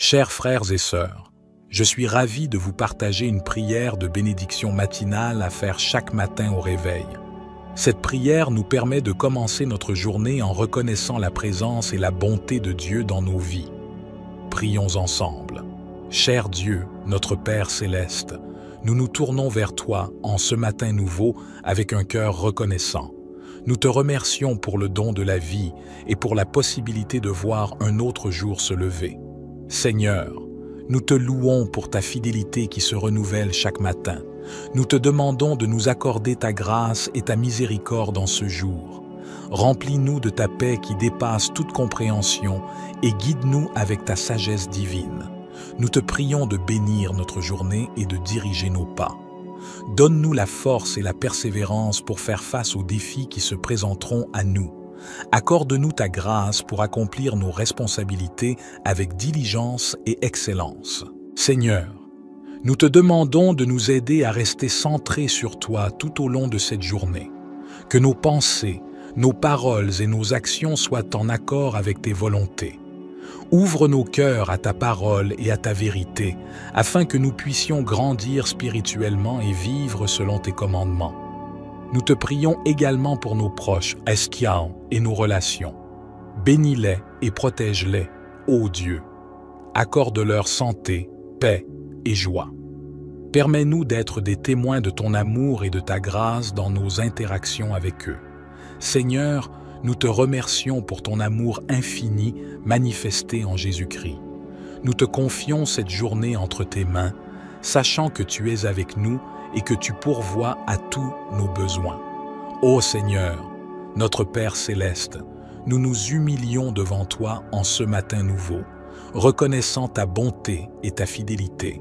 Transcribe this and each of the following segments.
Chers frères et sœurs, je suis ravi de vous partager une prière de bénédiction matinale à faire chaque matin au réveil. Cette prière nous permet de commencer notre journée en reconnaissant la présence et la bonté de Dieu dans nos vies. Prions ensemble. Cher Dieu, notre Père céleste, nous nous tournons vers toi en ce matin nouveau avec un cœur reconnaissant. Nous te remercions pour le don de la vie et pour la possibilité de voir un autre jour se lever. Seigneur, nous te louons pour ta fidélité qui se renouvelle chaque matin. Nous te demandons de nous accorder ta grâce et ta miséricorde en ce jour. Remplis-nous de ta paix qui dépasse toute compréhension et guide-nous avec ta sagesse divine. Nous te prions de bénir notre journée et de diriger nos pas. Donne-nous la force et la persévérance pour faire face aux défis qui se présenteront à nous. Accorde-nous ta grâce pour accomplir nos responsabilités avec diligence et excellence. Seigneur, nous te demandons de nous aider à rester centrés sur toi tout au long de cette journée. Que nos pensées, nos paroles et nos actions soient en accord avec tes volontés. Ouvre nos cœurs à ta parole et à ta vérité, afin que nous puissions grandir spirituellement et vivre selon tes commandements. Nous te prions également pour nos proches, Eskian, et nos relations. Bénis-les et protège-les, ô Dieu. Accorde-leur santé, paix et joie. Permets-nous d'être des témoins de ton amour et de ta grâce dans nos interactions avec eux. Seigneur, nous te remercions pour ton amour infini manifesté en Jésus-Christ. Nous te confions cette journée entre tes mains, sachant que tu es avec nous et que tu pourvois à tous nos besoins. Ô Seigneur, notre Père céleste, nous nous humilions devant toi en ce matin nouveau, reconnaissant ta bonté et ta fidélité.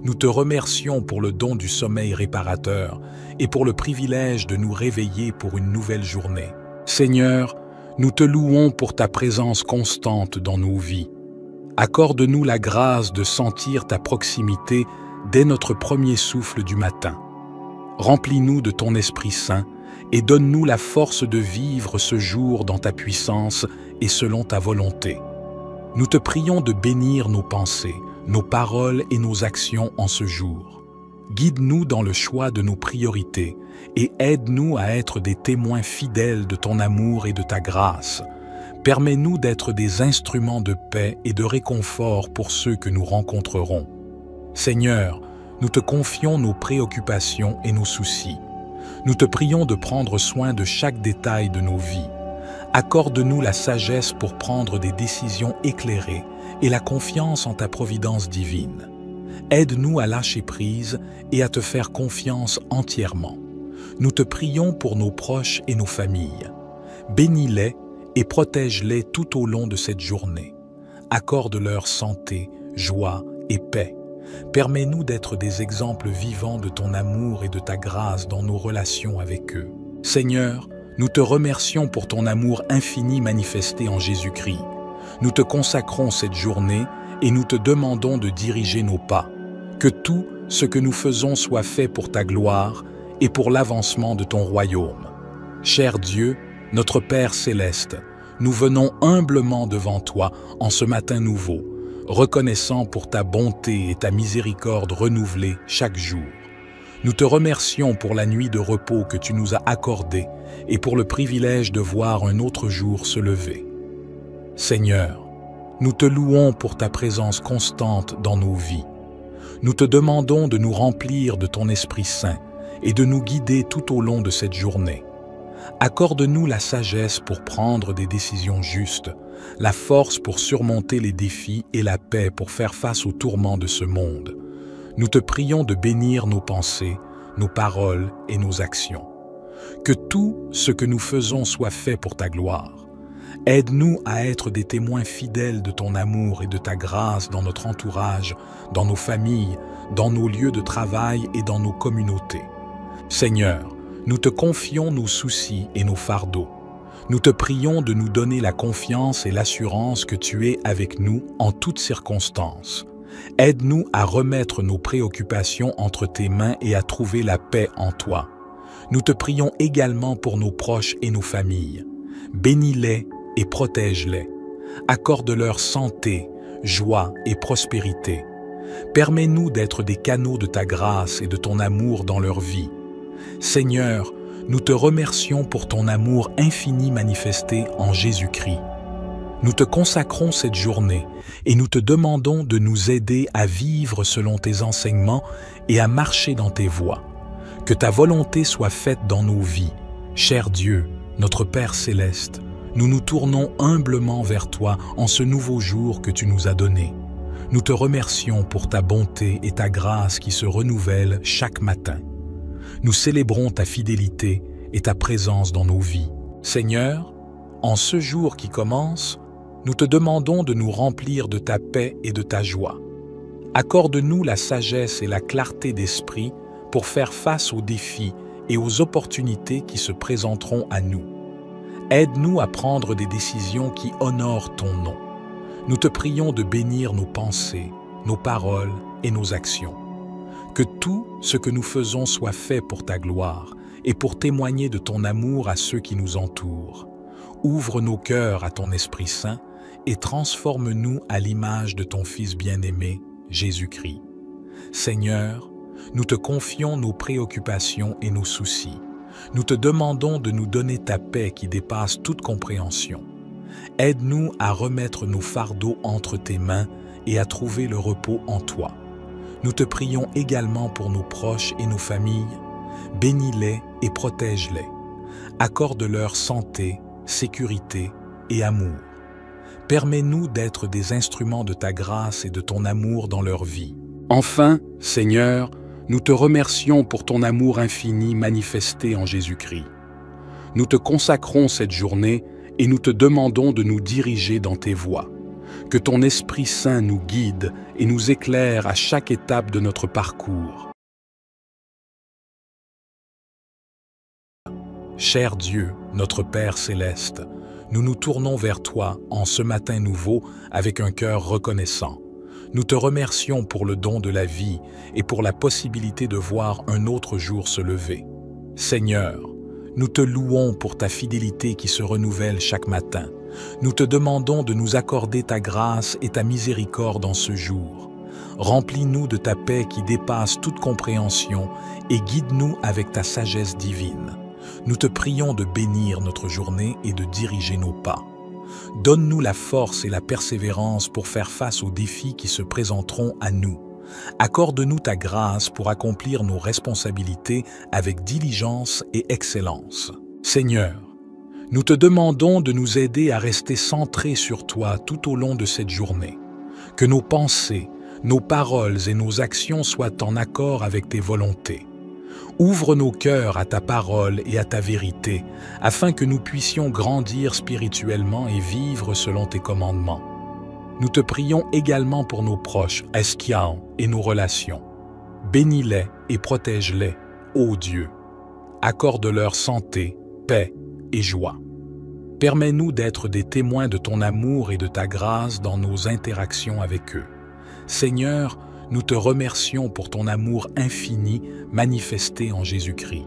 Nous te remercions pour le don du sommeil réparateur et pour le privilège de nous réveiller pour une nouvelle journée. Seigneur, nous te louons pour ta présence constante dans nos vies. Accorde-nous la grâce de sentir ta proximité dès notre premier souffle du matin. Remplis-nous de ton Esprit Saint et donne-nous la force de vivre ce jour dans ta puissance et selon ta volonté. Nous te prions de bénir nos pensées, nos paroles et nos actions en ce jour. Guide-nous dans le choix de nos priorités et aide-nous à être des témoins fidèles de ton amour et de ta grâce. Permets-nous d'être des instruments de paix et de réconfort pour ceux que nous rencontrerons. Seigneur, nous te confions nos préoccupations et nos soucis. Nous te prions de prendre soin de chaque détail de nos vies. Accorde-nous la sagesse pour prendre des décisions éclairées et la confiance en ta providence divine. Aide-nous à lâcher prise et à te faire confiance entièrement. Nous te prions pour nos proches et nos familles. Bénis-les et protège-les tout au long de cette journée. Accorde-leur santé, joie et paix. Permets-nous d'être des exemples vivants de ton amour et de ta grâce dans nos relations avec eux. Seigneur, nous te remercions pour ton amour infini manifesté en Jésus-Christ. Nous te consacrons cette journée et nous te demandons de diriger nos pas. Que tout ce que nous faisons soit fait pour ta gloire et pour l'avancement de ton royaume. Cher Dieu, notre Père céleste, nous venons humblement devant toi en ce matin nouveau, reconnaissant pour ta bonté et ta miséricorde renouvelée chaque jour. Nous te remercions pour la nuit de repos que tu nous as accordée et pour le privilège de voir un autre jour se lever. Seigneur, nous te louons pour ta présence constante dans nos vies. Nous te demandons de nous remplir de ton Esprit Saint et de nous guider tout au long de cette journée. Accorde-nous la sagesse pour prendre des décisions justes, la force pour surmonter les défis et la paix pour faire face aux tourments de ce monde. Nous te prions de bénir nos pensées, nos paroles et nos actions. Que tout ce que nous faisons soit fait pour ta gloire. Aide-nous à être des témoins fidèles de ton amour et de ta grâce dans notre entourage, dans nos familles, dans nos lieux de travail et dans nos communautés. Seigneur, nous te confions nos soucis et nos fardeaux. Nous te prions de nous donner la confiance et l'assurance que tu es avec nous en toutes circonstances. Aide-nous à remettre nos préoccupations entre tes mains et à trouver la paix en toi. Nous te prions également pour nos proches et nos familles. Bénis-les et protège-les. Accorde-leur santé, joie et prospérité. Permets-nous d'être des canaux de ta grâce et de ton amour dans leur vie. Seigneur, nous te remercions pour ton amour infini manifesté en Jésus-Christ. Nous te consacrons cette journée et nous te demandons de nous aider à vivre selon tes enseignements et à marcher dans tes voies. Que ta volonté soit faite dans nos vies. Cher Dieu, notre Père céleste, nous nous tournons humblement vers toi en ce nouveau jour que tu nous as donné. Nous te remercions pour ta bonté et ta grâce qui se renouvellent chaque matin. Nous célébrons ta fidélité et ta présence dans nos vies. Seigneur, en ce jour qui commence, nous te demandons de nous remplir de ta paix et de ta joie. Accorde-nous la sagesse et la clarté d'esprit pour faire face aux défis et aux opportunités qui se présenteront à nous. Aide-nous à prendre des décisions qui honorent ton nom. Nous te prions de bénir nos pensées, nos paroles et nos actions. Que tout ce que nous faisons soit fait pour ta gloire et pour témoigner de ton amour à ceux qui nous entourent. Ouvre nos cœurs à ton Esprit Saint et transforme-nous à l'image de ton Fils bien-aimé, Jésus-Christ. Seigneur, nous te confions nos préoccupations et nos soucis. Nous te demandons de nous donner ta paix qui dépasse toute compréhension. Aide-nous à remettre nos fardeaux entre tes mains et à trouver le repos en toi. Nous te prions également pour nos proches et nos familles. Bénis-les et protège-les. Accorde-leur santé, sécurité et amour. Permets-nous d'être des instruments de ta grâce et de ton amour dans leur vie. Enfin, Seigneur, nous te remercions pour ton amour infini manifesté en Jésus-Christ. Nous te consacrons cette journée et nous te demandons de nous diriger dans tes voies. Que ton Esprit Saint nous guide et nous éclaire à chaque étape de notre parcours. Cher Dieu, notre Père céleste, nous nous tournons vers toi en ce matin nouveau avec un cœur reconnaissant. Nous te remercions pour le don de la vie et pour la possibilité de voir un autre jour se lever. Seigneur, nous te louons pour ta fidélité qui se renouvelle chaque matin. Nous te demandons de nous accorder ta grâce et ta miséricorde en ce jour. Remplis-nous de ta paix qui dépasse toute compréhension et guide-nous avec ta sagesse divine. Nous te prions de bénir notre journée et de diriger nos pas. Donne-nous la force et la persévérance pour faire face aux défis qui se présenteront à nous. Accorde-nous ta grâce pour accomplir nos responsabilités avec diligence et excellence. Seigneur, nous te demandons de nous aider à rester centrés sur toi tout au long de cette journée. Que nos pensées, nos paroles et nos actions soient en accord avec tes volontés. Ouvre nos cœurs à ta parole et à ta vérité, afin que nous puissions grandir spirituellement et vivre selon tes commandements. Nous te prions également pour nos proches, Eskian, et nos relations. Bénis-les et protège-les, ô Dieu. Accorde-leur santé, paix et joie. Permets-nous d'être des témoins de ton amour et de ta grâce dans nos interactions avec eux. Seigneur, nous te remercions pour ton amour infini manifesté en Jésus-Christ.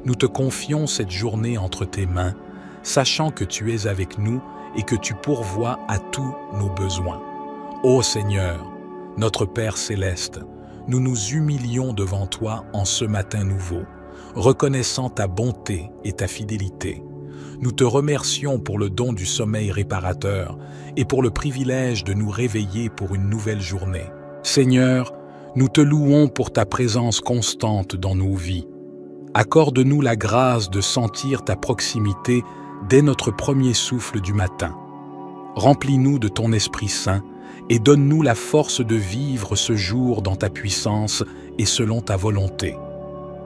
Nous te confions cette journée entre tes mains, sachant que tu es avec nous et que tu pourvois à tous nos besoins. Ô Seigneur, notre Père céleste, nous nous humilions devant toi en ce matin nouveau, reconnaissant ta bonté et ta fidélité. Nous te remercions pour le don du sommeil réparateur et pour le privilège de nous réveiller pour une nouvelle journée. Seigneur, nous te louons pour ta présence constante dans nos vies. Accorde-nous la grâce de sentir ta proximité dès notre premier souffle du matin. Remplis-nous de ton Esprit Saint et donne-nous la force de vivre ce jour dans ta puissance et selon ta volonté.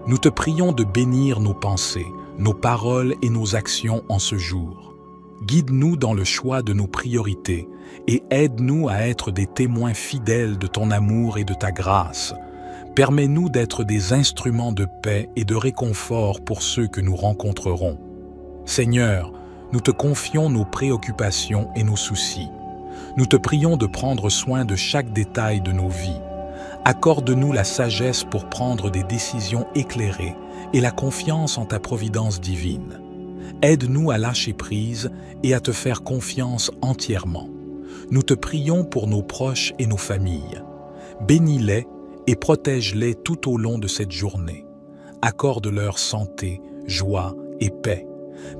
Nous te prions de bénir nos pensées, nos paroles et nos actions en ce jour. Guide-nous dans le choix de nos priorités et aide-nous à être des témoins fidèles de ton amour et de ta grâce. Permets-nous d'être des instruments de paix et de réconfort pour ceux que nous rencontrerons. Seigneur, nous te confions nos préoccupations et nos soucis. Nous te prions de prendre soin de chaque détail de nos vies. Accorde-nous la sagesse pour prendre des décisions éclairées et la confiance en ta providence divine. Aide-nous à lâcher prise et à te faire confiance entièrement. nous te prions pour nos proches et nos familles. Bénis-les et protège-les tout au long de cette journée. Accorde-leur santé, joie et paix.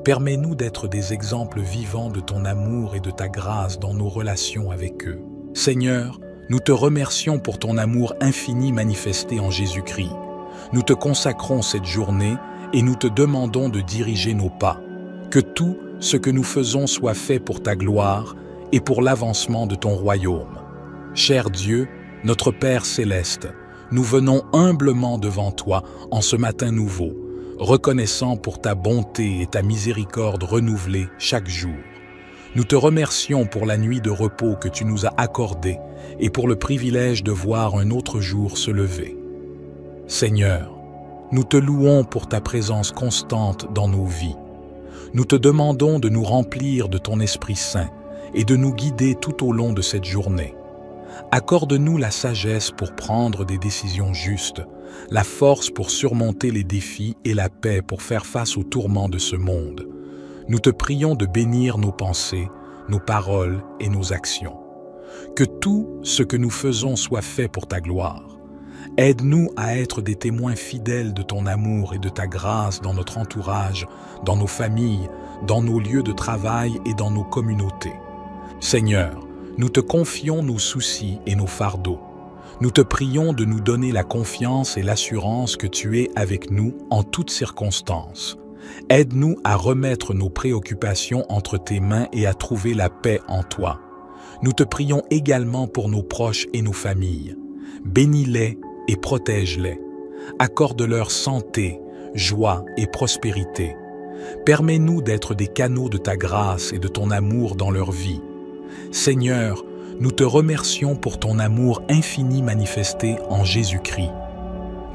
Permets-nous d'être des exemples vivants de ton amour et de ta grâce dans nos relations avec eux. Seigneur, nous te remercions pour ton amour infini manifesté en Jésus-Christ. Nous te consacrons cette journée et nous te demandons de diriger nos pas. Que tout ce que nous faisons soit fait pour ta gloire et pour l'avancement de ton royaume. Cher Dieu, notre Père céleste, nous venons humblement devant toi en ce matin nouveau, reconnaissant pour ta bonté et ta miséricorde renouvelée chaque jour. Nous te remercions pour la nuit de repos que tu nous as accordée et pour le privilège de voir un autre jour se lever. Seigneur, nous te louons pour ta présence constante dans nos vies. Nous te demandons de nous remplir de ton Esprit Saint et de nous guider tout au long de cette journée. Accorde-nous la sagesse pour prendre des décisions justes, la force pour surmonter les défis et la paix pour faire face aux tourments de ce monde. Nous te prions de bénir nos pensées, nos paroles et nos actions. Que tout ce que nous faisons soit fait pour ta gloire. Aide-nous à être des témoins fidèles de ton amour et de ta grâce dans notre entourage, dans nos familles, dans nos lieux de travail et dans nos communautés. Seigneur, nous te confions nos soucis et nos fardeaux. Nous te prions de nous donner la confiance et l'assurance que tu es avec nous en toutes circonstances. Aide-nous à remettre nos préoccupations entre tes mains et à trouver la paix en toi. Nous te prions également pour nos proches et nos familles. Bénis-les et protège-les. Accorde-leur santé, joie et prospérité. Permets-nous d'être des canaux de ta grâce et de ton amour dans leur vie. Seigneur, nous te remercions pour ton amour infini manifesté en Jésus-Christ.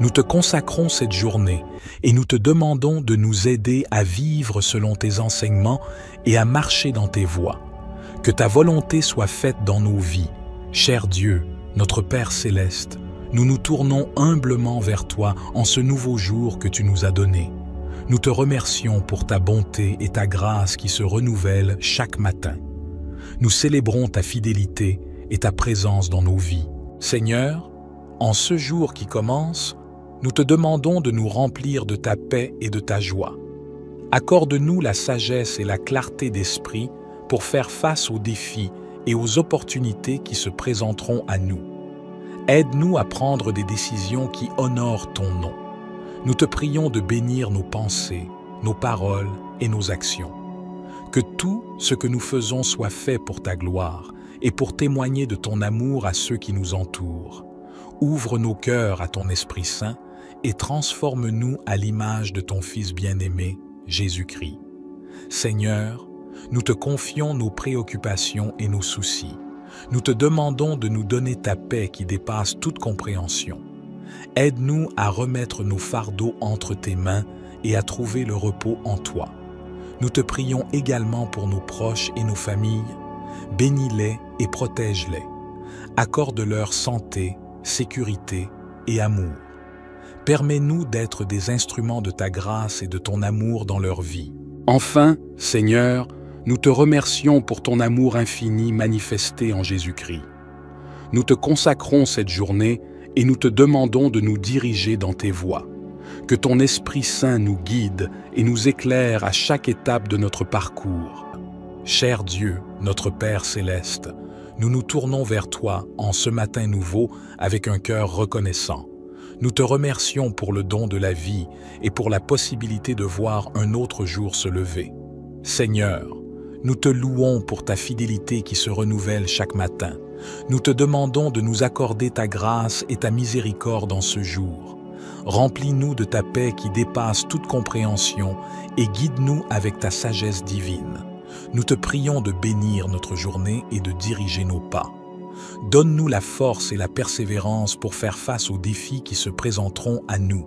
Nous te consacrons cette journée et nous te demandons de nous aider à vivre selon tes enseignements et à marcher dans tes voies. Que ta volonté soit faite dans nos vies. Cher Dieu, notre Père céleste, nous nous tournons humblement vers toi en ce nouveau jour que tu nous as donné. Nous te remercions pour ta bonté et ta grâce qui se renouvellent chaque matin. Nous célébrons ta fidélité et ta présence dans nos vies. Seigneur, en ce jour qui commence, nous te demandons de nous remplir de ta paix et de ta joie. Accorde-nous la sagesse et la clarté d'esprit pour faire face aux défis et aux opportunités qui se présenteront à nous. Aide-nous à prendre des décisions qui honorent ton nom. Nous te prions de bénir nos pensées, nos paroles et nos actions. Que tout ce que nous faisons soit fait pour ta gloire et pour témoigner de ton amour à ceux qui nous entourent. Ouvre nos cœurs à ton Esprit Saint et transforme-nous à l'image de ton Fils bien-aimé, Jésus-Christ. Seigneur, nous te confions nos préoccupations et nos soucis. Nous te demandons de nous donner ta paix qui dépasse toute compréhension. Aide-nous à remettre nos fardeaux entre tes mains et à trouver le repos en toi. Nous te prions également pour nos proches et nos familles. Bénis-les et protège-les. Accorde-leur santé, sécurité et amour. Permets-nous d'être des instruments de ta grâce et de ton amour dans leur vie. Enfin, Seigneur, nous te remercions pour ton amour infini manifesté en Jésus-Christ. Nous te consacrons cette journée et nous te demandons de nous diriger dans tes voies. Que ton Esprit Saint nous guide et nous éclaire à chaque étape de notre parcours. Cher Dieu, notre Père céleste, nous nous tournons vers toi en ce matin nouveau avec un cœur reconnaissant. Nous te remercions pour le don de la vie et pour la possibilité de voir un autre jour se lever. Seigneur, nous te louons pour ta fidélité qui se renouvelle chaque matin. Nous te demandons de nous accorder ta grâce et ta miséricorde en ce jour. Remplis-nous de ta paix qui dépasse toute compréhension et guide-nous avec ta sagesse divine. Nous te prions de bénir notre journée et de diriger nos pas. Donne-nous la force et la persévérance pour faire face aux défis qui se présenteront à nous.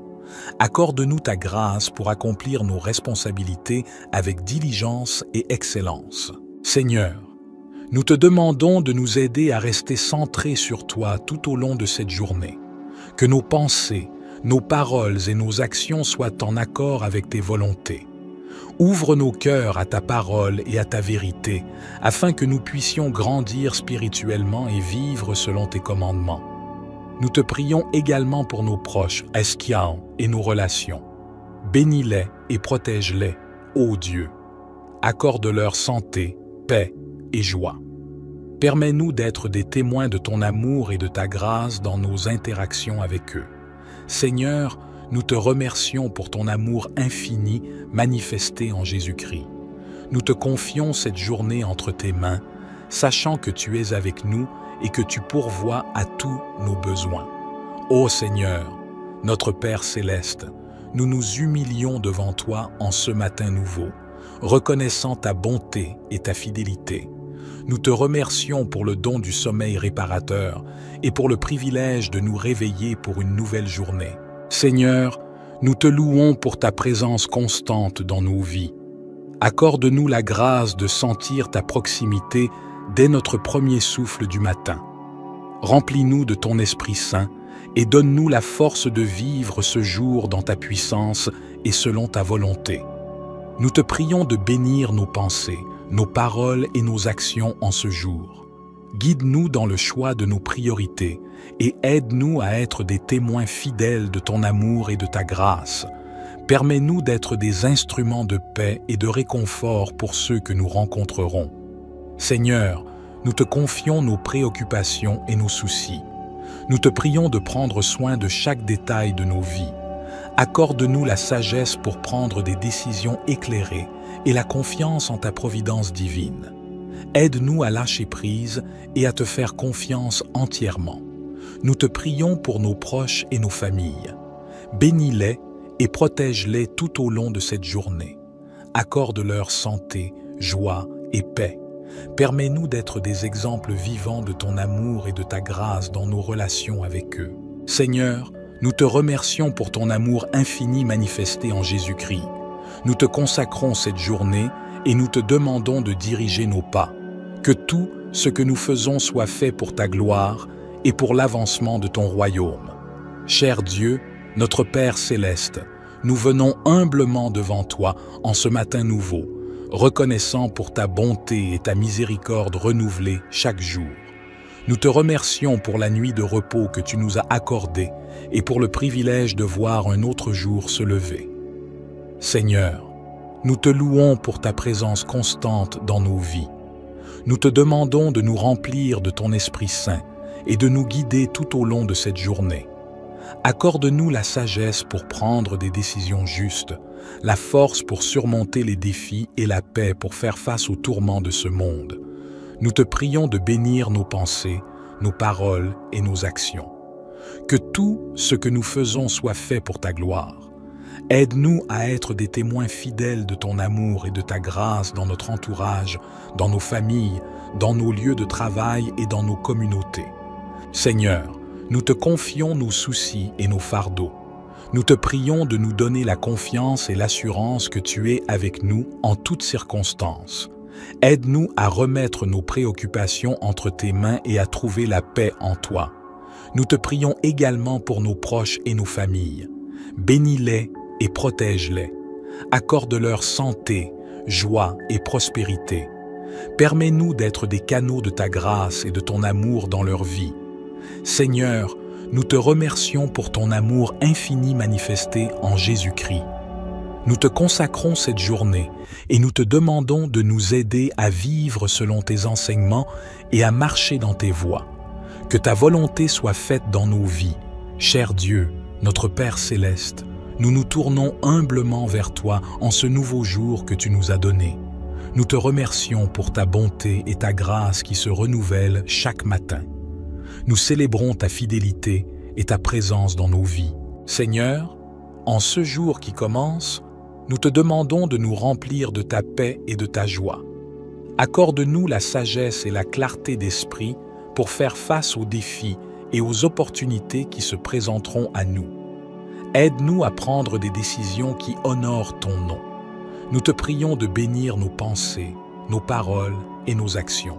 Accorde-nous ta grâce pour accomplir nos responsabilités avec diligence et excellence. Seigneur, nous te demandons de nous aider à rester centrés sur toi tout au long de cette journée. Que nos pensées, nos paroles et nos actions soient en accord avec tes volontés. Ouvre nos cœurs à ta parole et à ta vérité, afin que nous puissions grandir spirituellement et vivre selon tes commandements. Nous te prions également pour nos proches, Eskiao, et nos relations. Bénis-les et protège-les, ô Dieu. Accorde-leur santé, paix et joie. Permets-nous d'être des témoins de ton amour et de ta grâce dans nos interactions avec eux. Seigneur, nous te remercions pour ton amour infini manifesté en Jésus-Christ. Nous te confions cette journée entre tes mains, sachant que tu es avec nous et que tu pourvois à tous nos besoins. Ô Seigneur, notre Père céleste, nous nous humilions devant toi en ce matin nouveau, reconnaissant ta bonté et ta fidélité. Nous te remercions pour le don du sommeil réparateur et pour le privilège de nous réveiller pour une nouvelle journée. Seigneur, nous te louons pour ta présence constante dans nos vies. Accorde-nous la grâce de sentir ta proximité dès notre premier souffle du matin. Remplis-nous de ton Esprit Saint et donne-nous la force de vivre ce jour dans ta puissance et selon ta volonté. Nous te prions de bénir nos pensées, nos paroles et nos actions en ce jour. Guide-nous dans le choix de nos priorités et aide-nous à être des témoins fidèles de ton amour et de ta grâce. Permets-nous d'être des instruments de paix et de réconfort pour ceux que nous rencontrerons. Seigneur, nous te confions nos préoccupations et nos soucis. Nous te prions de prendre soin de chaque détail de nos vies. Accorde-nous la sagesse pour prendre des décisions éclairées et la confiance en ta providence divine. Aide-nous à lâcher prise et à te faire confiance entièrement. Nous te prions pour nos proches et nos familles. Bénis-les et protège-les tout au long de cette journée. Accorde-leur santé, joie et paix. Permets-nous d'être des exemples vivants de ton amour et de ta grâce dans nos relations avec eux. Seigneur, nous te remercions pour ton amour infini manifesté en Jésus-Christ. Nous te consacrons cette journée et nous te demandons de diriger nos pas. Que tout ce que nous faisons soit fait pour ta gloire et pour l'avancement de ton royaume. Cher Dieu, notre Père céleste, nous venons humblement devant toi en ce matin nouveau, reconnaissant pour ta bonté et ta miséricorde renouvelée chaque jour. Nous te remercions pour la nuit de repos que tu nous as accordée et pour le privilège de voir un autre jour se lever. Seigneur, nous te louons pour ta présence constante dans nos vies. Nous te demandons de nous remplir de ton Esprit Saint et de nous guider tout au long de cette journée. Accorde-nous la sagesse pour prendre des décisions justes, la force pour surmonter les défis et la paix pour faire face aux tourments de ce monde. Nous te prions de bénir nos pensées, nos paroles et nos actions. Que tout ce que nous faisons soit fait pour ta gloire. Aide-nous à être des témoins fidèles de ton amour et de ta grâce dans notre entourage, dans nos familles, dans nos lieux de travail et dans nos communautés. Seigneur, nous te confions nos soucis et nos fardeaux. Nous te prions de nous donner la confiance et l'assurance que tu es avec nous en toutes circonstances. Aide-nous à remettre nos préoccupations entre tes mains et à trouver la paix en toi. Nous te prions également pour nos proches et nos familles. Bénis-les et protège-les. Accorde-leur santé, joie et prospérité. Permets-nous d'être des canaux de ta grâce et de ton amour dans leur vie. Seigneur, nous te remercions pour ton amour infini manifesté en Jésus-Christ. Nous te consacrons cette journée et nous te demandons de nous aider à vivre selon tes enseignements et à marcher dans tes voies. Que ta volonté soit faite dans nos vies. Cher Dieu, notre Père céleste, nous nous tournons humblement vers toi en ce nouveau jour que tu nous as donné. Nous te remercions pour ta bonté et ta grâce qui se renouvellent chaque matin. Nous célébrons ta fidélité et ta présence dans nos vies. Seigneur, en ce jour qui commence, nous te demandons de nous remplir de ta paix et de ta joie. Accorde-nous la sagesse et la clarté d'esprit pour faire face aux défis et aux opportunités qui se présenteront à nous. Aide-nous à prendre des décisions qui honorent ton nom. Nous te prions de bénir nos pensées, nos paroles et nos actions.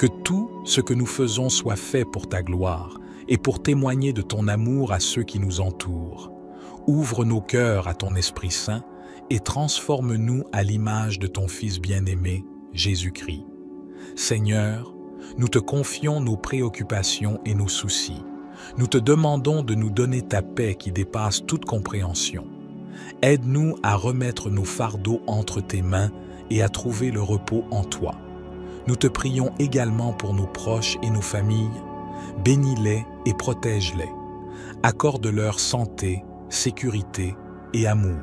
Que tout ce que nous faisons soit fait pour ta gloire et pour témoigner de ton amour à ceux qui nous entourent. Ouvre nos cœurs à ton Esprit Saint et transforme-nous à l'image de ton Fils bien-aimé, Jésus-Christ. Seigneur, nous te confions nos préoccupations et nos soucis. Nous te demandons de nous donner ta paix qui dépasse toute compréhension. Aide-nous à remettre nos fardeaux entre tes mains et à trouver le repos en toi. Nous te prions également pour nos proches et nos familles. Bénis-les et protège-les. Accorde-leur santé, sécurité et amour.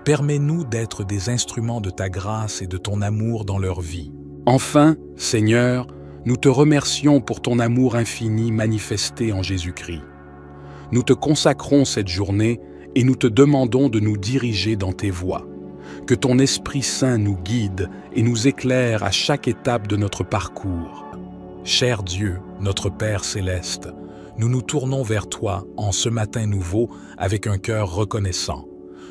Permets-nous d'être des instruments de ta grâce et de ton amour dans leur vie. Enfin, Seigneur, nous te remercions pour ton amour infini manifesté en Jésus-Christ. Nous te consacrons cette journée et nous te demandons de nous diriger dans tes voies. Que ton Esprit Saint nous guide et nous éclaire à chaque étape de notre parcours. Cher Dieu, notre Père céleste, nous nous tournons vers toi en ce matin nouveau avec un cœur reconnaissant.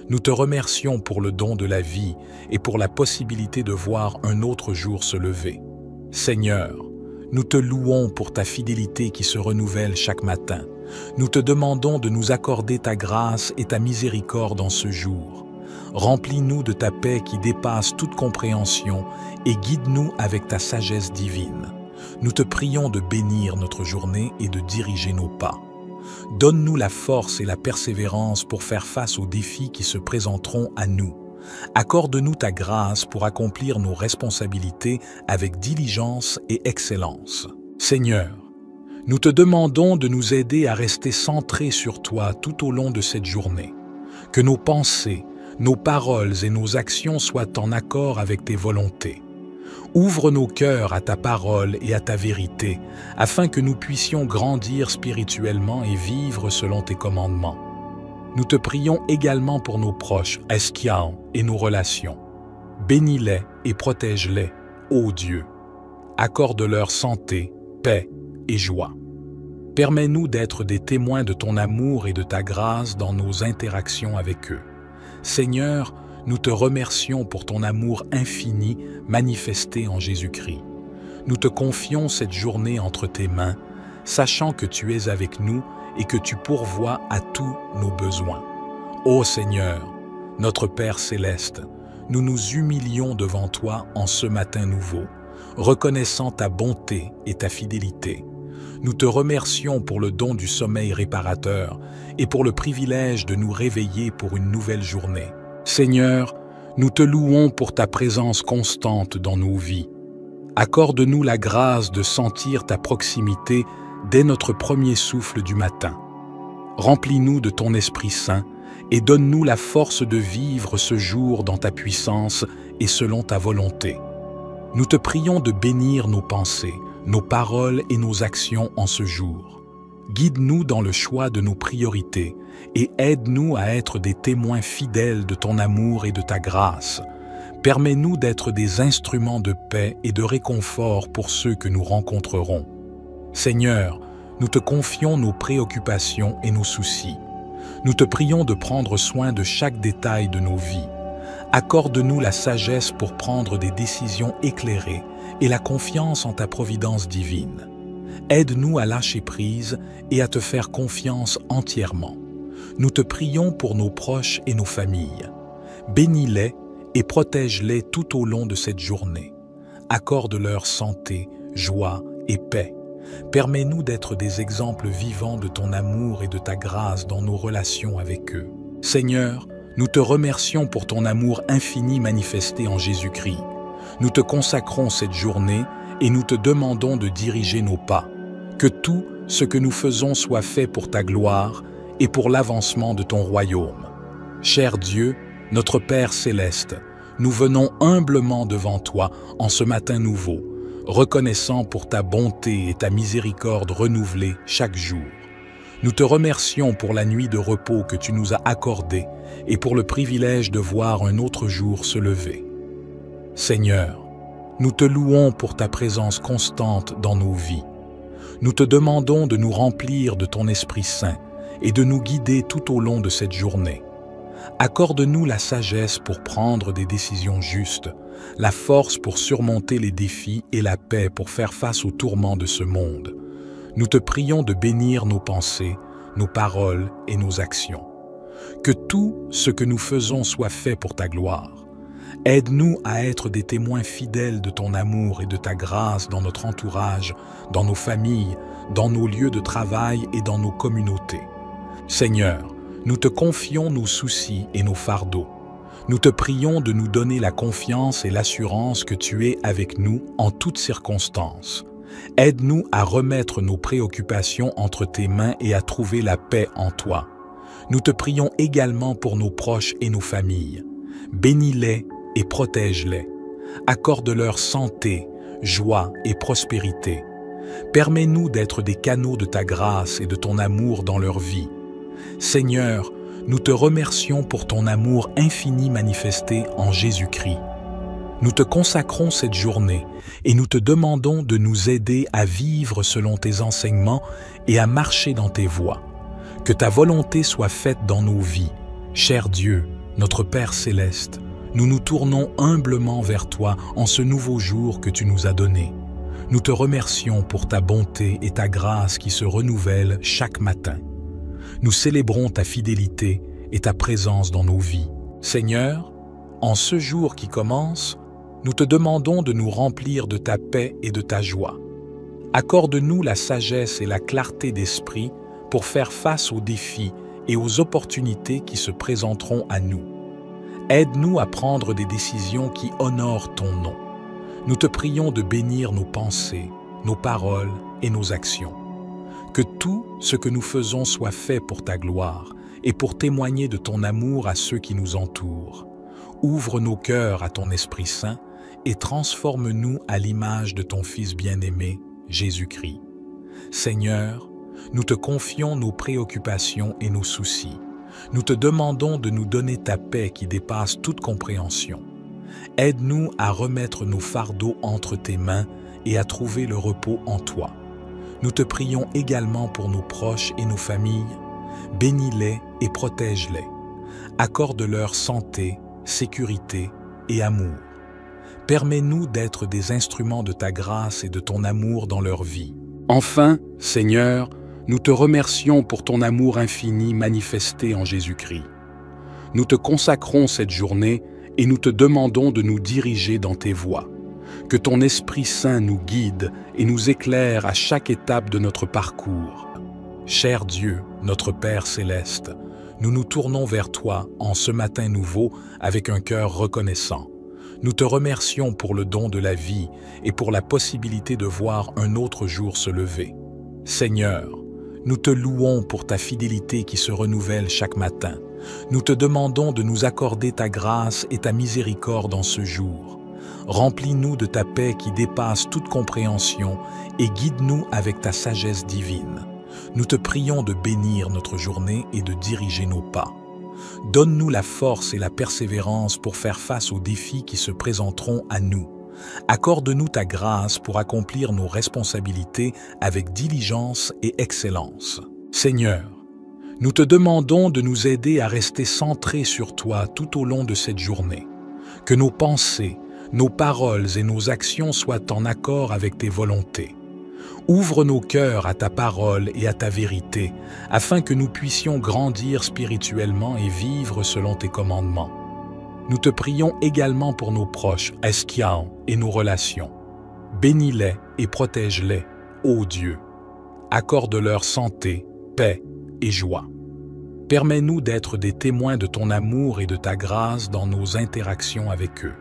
Nous te remercions pour le don de la vie et pour la possibilité de voir un autre jour se lever. Seigneur, nous te louons pour ta fidélité qui se renouvelle chaque matin. Nous te demandons de nous accorder ta grâce et ta miséricorde en ce jour. Remplis-nous de ta paix qui dépasse toute compréhension et guide-nous avec ta sagesse divine. Nous te prions de bénir notre journée et de diriger nos pas. Donne-nous la force et la persévérance pour faire face aux défis qui se présenteront à nous. Accorde-nous ta grâce pour accomplir nos responsabilités avec diligence et excellence. Seigneur, nous te demandons de nous aider à rester centrés sur toi tout au long de cette journée. Que nos pensées, nos paroles et nos actions soient en accord avec tes volontés. Ouvre nos cœurs à ta parole et à ta vérité, afin que nous puissions grandir spirituellement et vivre selon tes commandements. Nous te prions également pour nos proches, Eskian, et nos relations. Bénis-les et protège-les, ô Dieu. Accorde-leur santé, paix et joie. Permets-nous d'être des témoins de ton amour et de ta grâce dans nos interactions avec eux. Seigneur, nous te remercions pour ton amour infini manifesté en Jésus-Christ. Nous te confions cette journée entre tes mains, sachant que tu es avec nous et que tu pourvois à tous nos besoins. Ô Seigneur, notre Père céleste, nous nous humilions devant toi en ce matin nouveau, reconnaissant ta bonté et ta fidélité. Nous te remercions pour le don du sommeil réparateur et pour le privilège de nous réveiller pour une nouvelle journée. Seigneur, nous te louons pour ta présence constante dans nos vies. Accorde-nous la grâce de sentir ta proximité dès notre premier souffle du matin. Remplis-nous de ton Esprit Saint et donne-nous la force de vivre ce jour dans ta puissance et selon ta volonté. Nous te prions de bénir nos pensées, nos paroles et nos actions en ce jour. Guide-nous dans le choix de nos priorités et aide-nous à être des témoins fidèles de ton amour et de ta grâce. Permets-nous d'être des instruments de paix et de réconfort pour ceux que nous rencontrerons. Seigneur, nous te confions nos préoccupations et nos soucis. Nous te prions de prendre soin de chaque détail de nos vies. Accorde-nous la sagesse pour prendre des décisions éclairées et la confiance en ta providence divine. Aide-nous à lâcher prise et à te faire confiance entièrement. Nous te prions pour nos proches et nos familles. Bénis-les et protège-les tout au long de cette journée. Accorde-leur santé, joie et paix. Permets-nous d'être des exemples vivants de ton amour et de ta grâce dans nos relations avec eux. Seigneur, nous te remercions pour ton amour infini manifesté en Jésus-Christ. Nous te consacrons cette journée et nous te demandons de diriger nos pas. Que tout ce que nous faisons soit fait pour ta gloire et pour l'avancement de ton royaume. Cher Dieu, notre Père céleste, nous venons humblement devant toi en ce matin nouveau, reconnaissant pour ta bonté et ta miséricorde renouvelée chaque jour. Nous te remercions pour la nuit de repos que tu nous as accordée et pour le privilège de voir un autre jour se lever. Seigneur, nous te louons pour ta présence constante dans nos vies. Nous te demandons de nous remplir de ton Esprit Saint et de nous guider tout au long de cette journée. Accorde-nous la sagesse pour prendre des décisions justes, la force pour surmonter les défis et la paix pour faire face aux tourments de ce monde. Nous te prions de bénir nos pensées, nos paroles et nos actions. Que tout ce que nous faisons soit fait pour ta gloire. Aide-nous à être des témoins fidèles de ton amour et de ta grâce dans notre entourage, dans nos familles, dans nos lieux de travail et dans nos communautés. Seigneur, nous te confions nos soucis et nos fardeaux. Nous te prions de nous donner la confiance et l'assurance que tu es avec nous en toutes circonstances. Aide-nous à remettre nos préoccupations entre tes mains et à trouver la paix en toi. Nous te prions également pour nos proches et nos familles. Bénis-les et protège-les. Accorde-leur santé, joie et prospérité. Permets-nous d'être des canaux de ta grâce et de ton amour dans leur vie. Seigneur, nous te remercions pour ton amour infini manifesté en Jésus-Christ. Nous te consacrons cette journée et nous te demandons de nous aider à vivre selon tes enseignements et à marcher dans tes voies. Que ta volonté soit faite dans nos vies. Cher Dieu, notre Père céleste, nous nous tournons humblement vers toi en ce nouveau jour que tu nous as donné. Nous te remercions pour ta bonté et ta grâce qui se renouvellent chaque matin. Nous célébrons ta fidélité et ta présence dans nos vies. Seigneur, en ce jour qui commence, nous te demandons de nous remplir de ta paix et de ta joie. Accorde-nous la sagesse et la clarté d'esprit pour faire face aux défis et aux opportunités qui se présenteront à nous. Aide-nous à prendre des décisions qui honorent ton nom. Nous te prions de bénir nos pensées, nos paroles et nos actions. Que tout ce que nous faisons soit fait pour ta gloire et pour témoigner de ton amour à ceux qui nous entourent. Ouvre nos cœurs à ton Esprit Saint et transforme-nous à l'image de ton Fils bien-aimé, Jésus-Christ. Seigneur, nous te confions nos préoccupations et nos soucis. Nous te demandons de nous donner ta paix qui dépasse toute compréhension. Aide-nous à remettre nos fardeaux entre tes mains et à trouver le repos en toi. Nous te prions également pour nos proches et nos familles. Bénis-les et protège-les. Accorde-leur santé, sécurité et amour. Permets-nous d'être des instruments de ta grâce et de ton amour dans leur vie. Enfin, Seigneur, nous te remercions pour ton amour infini manifesté en Jésus-Christ. Nous te consacrons cette journée et nous te demandons de nous diriger dans tes voies. Que ton Esprit Saint nous guide et nous éclaire à chaque étape de notre parcours. Cher Dieu, notre Père céleste, nous nous tournons vers toi en ce matin nouveau avec un cœur reconnaissant. Nous te remercions pour le don de la vie et pour la possibilité de voir un autre jour se lever. Seigneur, nous te louons pour ta fidélité qui se renouvelle chaque matin. Nous te demandons de nous accorder ta grâce et ta miséricorde en ce jour. Remplis-nous de ta paix qui dépasse toute compréhension et guide-nous avec ta sagesse divine. Nous te prions de bénir notre journée et de diriger nos pas. Donne-nous la force et la persévérance pour faire face aux défis qui se présenteront à nous. Accorde-nous ta grâce pour accomplir nos responsabilités avec diligence et excellence. Seigneur, nous te demandons de nous aider à rester centrés sur toi tout au long de cette journée. Que nos pensées, nos paroles et nos actions soient en accord avec tes volontés. Ouvre nos cœurs à ta parole et à ta vérité, afin que nous puissions grandir spirituellement et vivre selon tes commandements. Nous te prions également pour nos proches, Eskiao, et nos relations. Bénis-les et protège-les, ô Dieu. Accorde-leur santé, paix et joie. Permets-nous d'être des témoins de ton amour et de ta grâce dans nos interactions avec eux.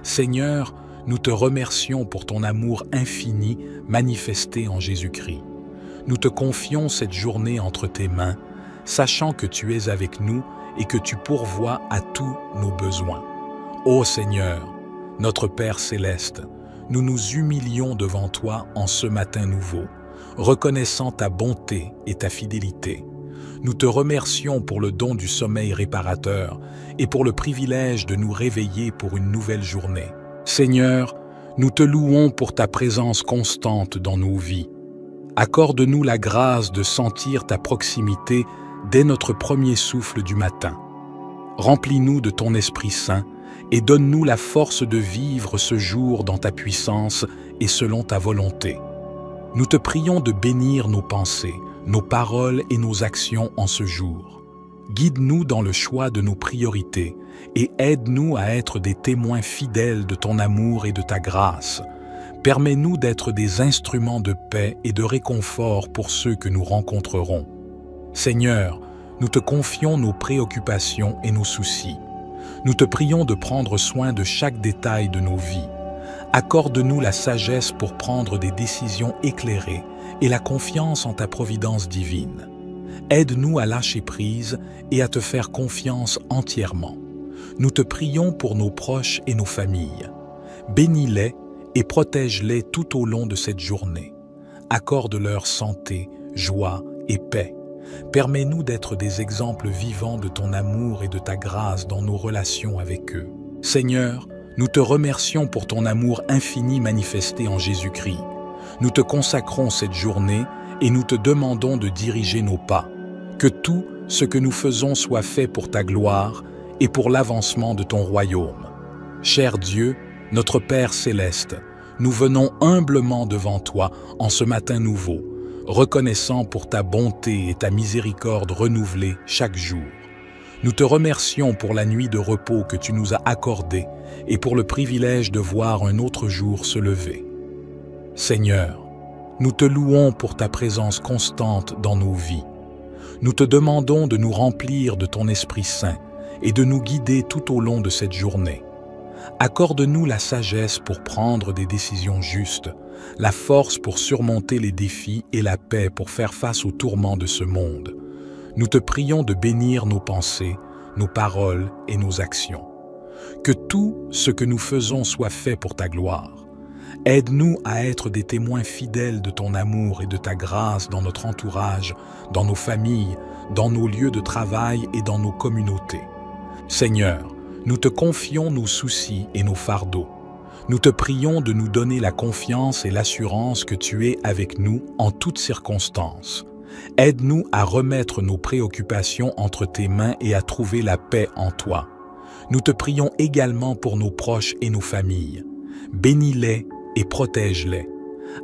Seigneur, nous te remercions pour ton amour infini manifesté en Jésus-Christ. Nous te confions cette journée entre tes mains, sachant que tu es avec nous et que tu pourvois à tous nos besoins. Ô Seigneur, notre Père céleste, nous nous humilions devant toi en ce matin nouveau, reconnaissant ta bonté et ta fidélité. Nous te remercions pour le don du sommeil réparateur et pour le privilège de nous réveiller pour une nouvelle journée. Seigneur, nous te louons pour ta présence constante dans nos vies. Accorde-nous la grâce de sentir ta proximité dès notre premier souffle du matin. Remplis-nous de ton Esprit Saint et donne-nous la force de vivre ce jour dans ta puissance et selon ta volonté. Nous te prions de bénir nos pensées, nos paroles et nos actions en ce jour. Guide-nous dans le choix de nos priorités et aide-nous à être des témoins fidèles de ton amour et de ta grâce. Permets-nous d'être des instruments de paix et de réconfort pour ceux que nous rencontrerons. Seigneur, nous te confions nos préoccupations et nos soucis. Nous te prions de prendre soin de chaque détail de nos vies. Accorde-nous la sagesse pour prendre des décisions éclairées et la confiance en ta providence divine. Aide-nous à lâcher prise et à te faire confiance entièrement. Nous te prions pour nos proches et nos familles. Bénis-les et protège-les tout au long de cette journée. Accorde-leur santé, joie et paix. Permets-nous d'être des exemples vivants de ton amour et de ta grâce dans nos relations avec eux. Seigneur, nous te remercions pour ton amour infini manifesté en Jésus-Christ. Nous te consacrons cette journée et nous te demandons de diriger nos pas. Que tout ce que nous faisons soit fait pour ta gloire et pour l'avancement de ton royaume. Cher Dieu, notre Père céleste, nous venons humblement devant toi en ce matin nouveau, reconnaissant pour ta bonté et ta miséricorde renouvelée chaque jour. Nous te remercions pour la nuit de repos que tu nous as accordée et pour le privilège de voir un autre jour se lever. Seigneur, nous te louons pour ta présence constante dans nos vies. Nous te demandons de nous remplir de ton Esprit Saint et de nous guider tout au long de cette journée. Accorde-nous la sagesse pour prendre des décisions justes, la force pour surmonter les défis et la paix pour faire face aux tourments de ce monde. Nous te prions de bénir nos pensées, nos paroles et nos actions. Que tout ce que nous faisons soit fait pour ta gloire. Aide-nous à être des témoins fidèles de ton amour et de ta grâce dans notre entourage, dans nos familles, dans nos lieux de travail et dans nos communautés. Seigneur, nous te confions nos soucis et nos fardeaux. Nous te prions de nous donner la confiance et l'assurance que tu es avec nous en toutes circonstances. Aide-nous à remettre nos préoccupations entre tes mains et à trouver la paix en toi. Nous te prions également pour nos proches et nos familles. Bénis-les et protège-les.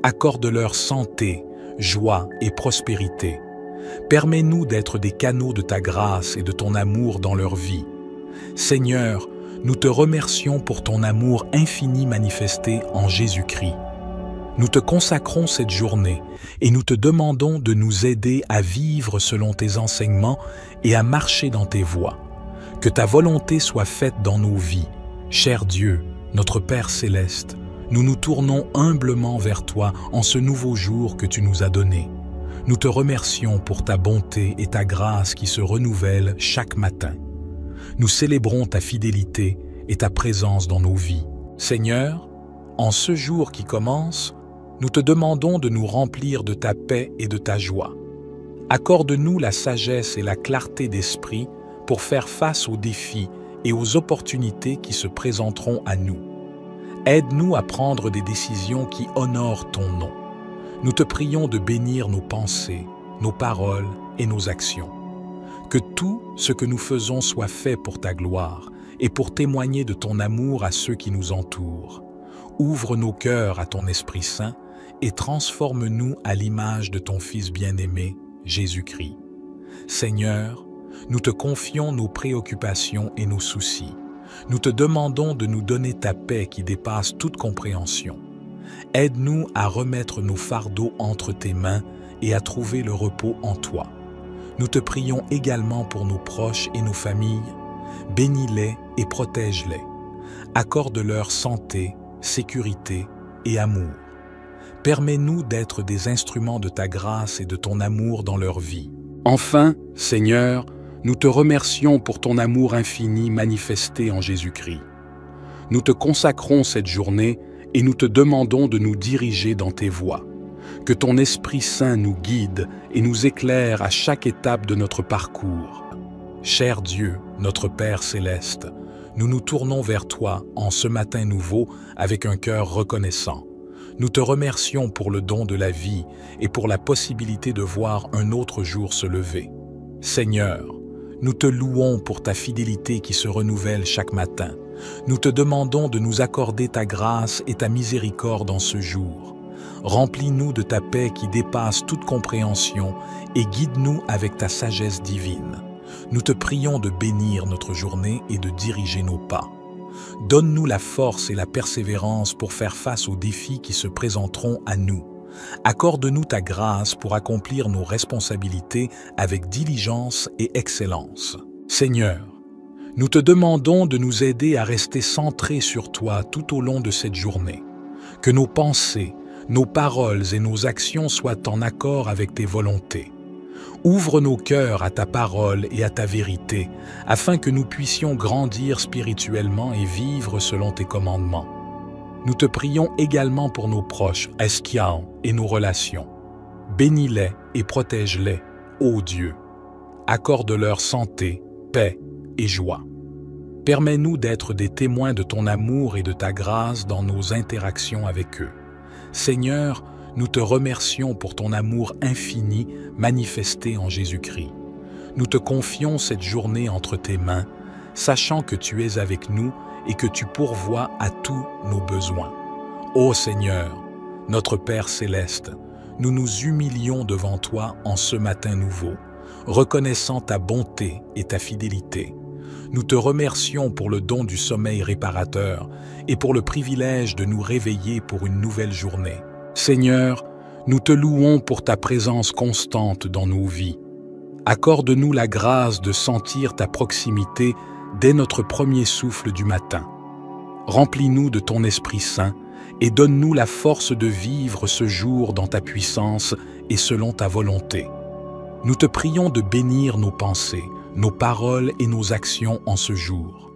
Accorde-leur santé, joie et prospérité. Permets-nous d'être des canaux de ta grâce et de ton amour dans leur vie. Seigneur, nous te remercions pour ton amour infini manifesté en Jésus-Christ. Nous te consacrons cette journée et nous te demandons de nous aider à vivre selon tes enseignements et à marcher dans tes voies. Que ta volonté soit faite dans nos vies. Cher Dieu, notre Père céleste, nous nous tournons humblement vers toi en ce nouveau jour que tu nous as donné. Nous te remercions pour ta bonté et ta grâce qui se renouvellent chaque matin. Nous célébrons ta fidélité et ta présence dans nos vies. Seigneur, en ce jour qui commence, nous te demandons de nous remplir de ta paix et de ta joie. Accorde-nous la sagesse et la clarté d'esprit pour faire face aux défis et aux opportunités qui se présenteront à nous. Aide-nous à prendre des décisions qui honorent ton nom. Nous te prions de bénir nos pensées, nos paroles et nos actions. Que tout ce que nous faisons soit fait pour ta gloire et pour témoigner de ton amour à ceux qui nous entourent. Ouvre nos cœurs à ton Esprit Saint et transforme-nous à l'image de ton Fils bien-aimé, Jésus-Christ. Seigneur, nous te confions nos préoccupations et nos soucis. Nous te demandons de nous donner ta paix qui dépasse toute compréhension. Aide-nous à remettre nos fardeaux entre tes mains et à trouver le repos en toi. Nous te prions également pour nos proches et nos familles. Bénis-les et protège-les. Accorde-leur santé, sécurité et amour. Permets-nous d'être des instruments de ta grâce et de ton amour dans leur vie. Enfin, Seigneur, nous te remercions pour ton amour infini manifesté en Jésus-Christ. Nous te consacrons cette journée et nous te demandons de nous diriger dans tes voies. Que ton Esprit Saint nous guide et nous éclaire à chaque étape de notre parcours. Cher Dieu, notre Père céleste, nous nous tournons vers toi en ce matin nouveau avec un cœur reconnaissant. Nous te remercions pour le don de la vie et pour la possibilité de voir un autre jour se lever. Seigneur, nous te louons pour ta fidélité qui se renouvelle chaque matin. Nous te demandons de nous accorder ta grâce et ta miséricorde en ce jour. Remplis-nous de ta paix qui dépasse toute compréhension et guide-nous avec ta sagesse divine. Nous te prions de bénir notre journée et de diriger nos pas. Donne-nous la force et la persévérance pour faire face aux défis qui se présenteront à nous. Accorde-nous ta grâce pour accomplir nos responsabilités avec diligence et excellence. Seigneur, nous te demandons de nous aider à rester centrés sur toi tout au long de cette journée. Que nos pensées, nos paroles et nos actions soient en accord avec tes volontés. Ouvre nos cœurs à ta parole et à ta vérité, afin que nous puissions grandir spirituellement et vivre selon tes commandements. Nous te prions également pour nos proches, Eskiao, et nos relations. Bénis-les et protège-les, ô Dieu. Accorde-leur santé, paix et joie. Permets-nous d'être des témoins de ton amour et de ta grâce dans nos interactions avec eux. Seigneur, nous te remercions pour ton amour infini manifesté en Jésus-Christ. Nous te confions cette journée entre tes mains, sachant que tu es avec nous et que tu pourvois à tous nos besoins. Ô Seigneur, notre Père céleste, nous nous humilions devant toi en ce matin nouveau, reconnaissant ta bonté et ta fidélité. Nous te remercions pour le don du sommeil réparateur et pour le privilège de nous réveiller pour une nouvelle journée. Seigneur, nous te louons pour ta présence constante dans nos vies. Accorde-nous la grâce de sentir ta proximité dès notre premier souffle du matin. Remplis-nous de ton Esprit Saint et donne-nous la force de vivre ce jour dans ta puissance et selon ta volonté. Nous te prions de bénir nos pensées, nos paroles et nos actions en ce jour.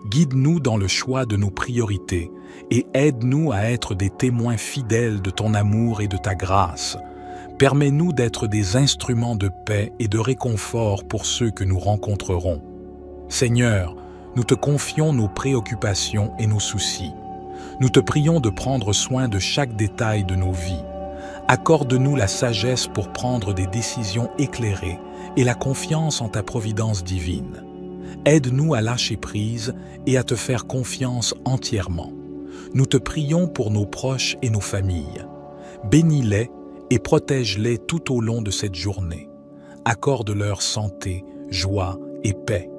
Guide-nous dans le choix de nos priorités et aide-nous à être des témoins fidèles de ton amour et de ta grâce. Permets-nous d'être des instruments de paix et de réconfort pour ceux que nous rencontrerons. Seigneur, nous te confions nos préoccupations et nos soucis. Nous te prions de prendre soin de chaque détail de nos vies. Accorde-nous la sagesse pour prendre des décisions éclairées et la confiance en ta providence divine. Aide-nous à lâcher prise et à te faire confiance entièrement. Nous te prions pour nos proches et nos familles. Bénis-les et protège-les tout au long de cette journée. Accorde-leur santé, joie et paix.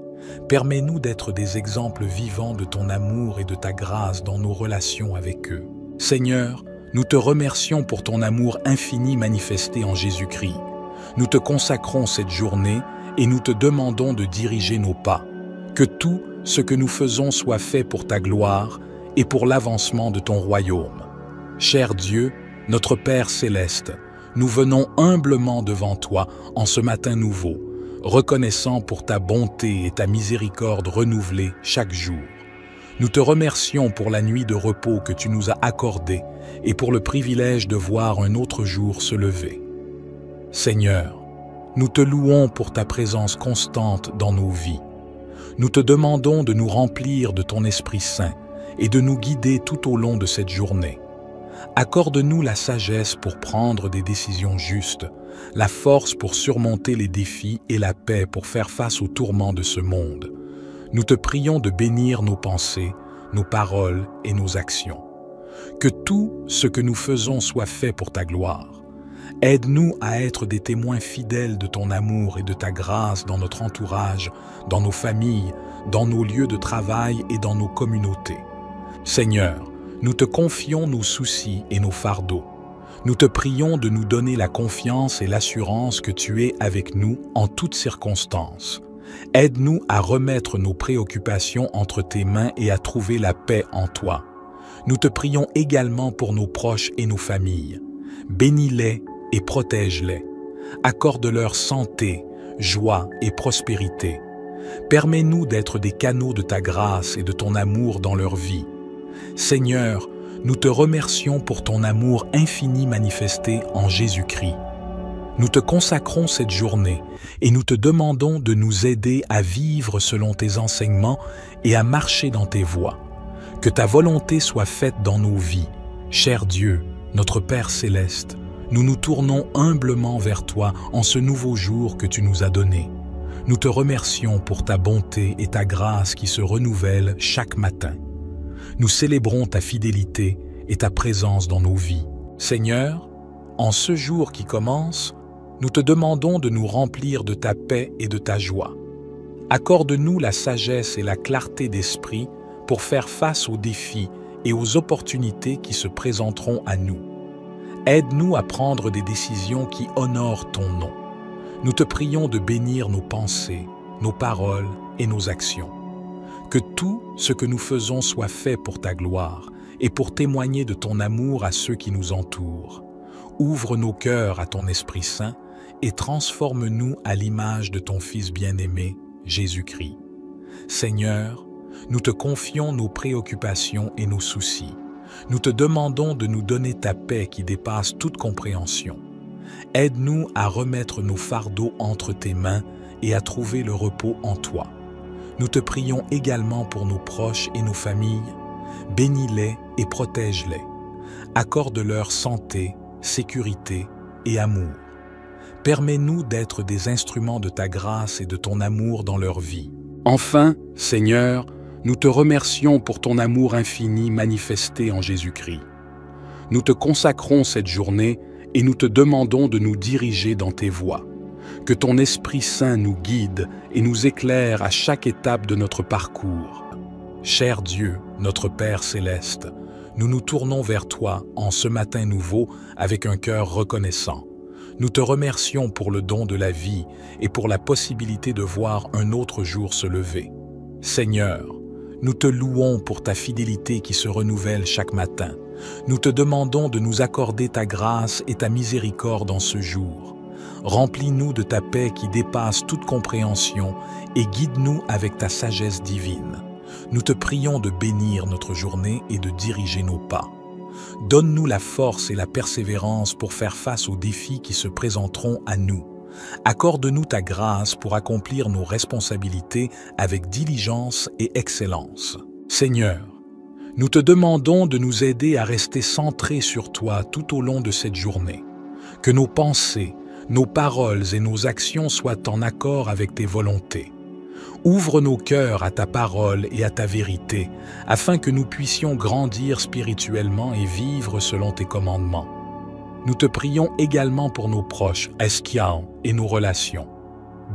Permets-nous d'être des exemples vivants de ton amour et de ta grâce dans nos relations avec eux. Seigneur, nous te remercions pour ton amour infini manifesté en Jésus-Christ. Nous te consacrons cette journée et nous te demandons de diriger nos pas. Que tout ce que nous faisons soit fait pour ta gloire et pour l'avancement de ton royaume. Cher Dieu, notre Père céleste, nous venons humblement devant toi en ce matin nouveau, reconnaissant pour ta bonté et ta miséricorde renouvelée chaque jour. Nous te remercions pour la nuit de repos que tu nous as accordée et pour le privilège de voir un autre jour se lever. Seigneur, nous te louons pour ta présence constante dans nos vies. Nous te demandons de nous remplir de ton Esprit Saint et de nous guider tout au long de cette journée. Accorde-nous la sagesse pour prendre des décisions justes, la force pour surmonter les défis et la paix pour faire face aux tourments de ce monde. Nous te prions de bénir nos pensées, nos paroles et nos actions. Que tout ce que nous faisons soit fait pour ta gloire. Aide-nous à être des témoins fidèles de ton amour et de ta grâce dans notre entourage, dans nos familles, dans nos lieux de travail et dans nos communautés. Seigneur, nous te confions nos soucis et nos fardeaux. Nous te prions de nous donner la confiance et l'assurance que tu es avec nous en toutes circonstances. Aide-nous à remettre nos préoccupations entre tes mains et à trouver la paix en toi. Nous te prions également pour nos proches et nos familles. Bénis-les et protège-les. Accorde-leur santé, joie et prospérité. Permets-nous d'être des canaux de ta grâce et de ton amour dans leur vie. Seigneur, nous te remercions pour ton amour infini manifesté en Jésus-Christ. Nous te consacrons cette journée et nous te demandons de nous aider à vivre selon tes enseignements et à marcher dans tes voies. Que ta volonté soit faite dans nos vies. Cher Dieu, notre Père céleste, nous nous tournons humblement vers toi en ce nouveau jour que tu nous as donné. Nous te remercions pour ta bonté et ta grâce qui se renouvellent chaque matin. Nous célébrons ta fidélité et ta présence dans nos vies. Seigneur, en ce jour qui commence, nous te demandons de nous remplir de ta paix et de ta joie. Accorde-nous la sagesse et la clarté d'esprit pour faire face aux défis et aux opportunités qui se présenteront à nous. Aide-nous à prendre des décisions qui honorent ton nom. Nous te prions de bénir nos pensées, nos paroles et nos actions. Que tout ce que nous faisons soit fait pour ta gloire et pour témoigner de ton amour à ceux qui nous entourent. Ouvre nos cœurs à ton Esprit Saint et transforme-nous à l'image de ton Fils bien-aimé, Jésus-Christ. Seigneur, nous te confions nos préoccupations et nos soucis. Nous te demandons de nous donner ta paix qui dépasse toute compréhension. Aide-nous à remettre nos fardeaux entre tes mains et à trouver le repos en toi. Nous te prions également pour nos proches et nos familles. Bénis-les et protège-les. Accorde-leur santé, sécurité et amour. Permets-nous d'être des instruments de ta grâce et de ton amour dans leur vie. Enfin, Seigneur, nous te remercions pour ton amour infini manifesté en Jésus-Christ. Nous te consacrons cette journée et nous te demandons de nous diriger dans tes voies. Que ton Esprit Saint nous guide et nous éclaire à chaque étape de notre parcours. Cher Dieu, notre Père céleste, nous nous tournons vers toi en ce matin nouveau avec un cœur reconnaissant. Nous te remercions pour le don de la vie et pour la possibilité de voir un autre jour se lever. Seigneur, nous te louons pour ta fidélité qui se renouvelle chaque matin. Nous te demandons de nous accorder ta grâce et ta miséricorde en ce jour. Remplis-nous de ta paix qui dépasse toute compréhension et guide-nous avec ta sagesse divine. Nous te prions de bénir notre journée et de diriger nos pas. Donne-nous la force et la persévérance pour faire face aux défis qui se présenteront à nous. Accorde-nous ta grâce pour accomplir nos responsabilités avec diligence et excellence. Seigneur, nous te demandons de nous aider à rester centrés sur toi tout au long de cette journée. Que nos pensées, nos paroles et nos actions soient en accord avec tes volontés. Ouvre nos cœurs à ta parole et à ta vérité, afin que nous puissions grandir spirituellement et vivre selon tes commandements. Nous te prions également pour nos proches, Eskiao, et nos relations.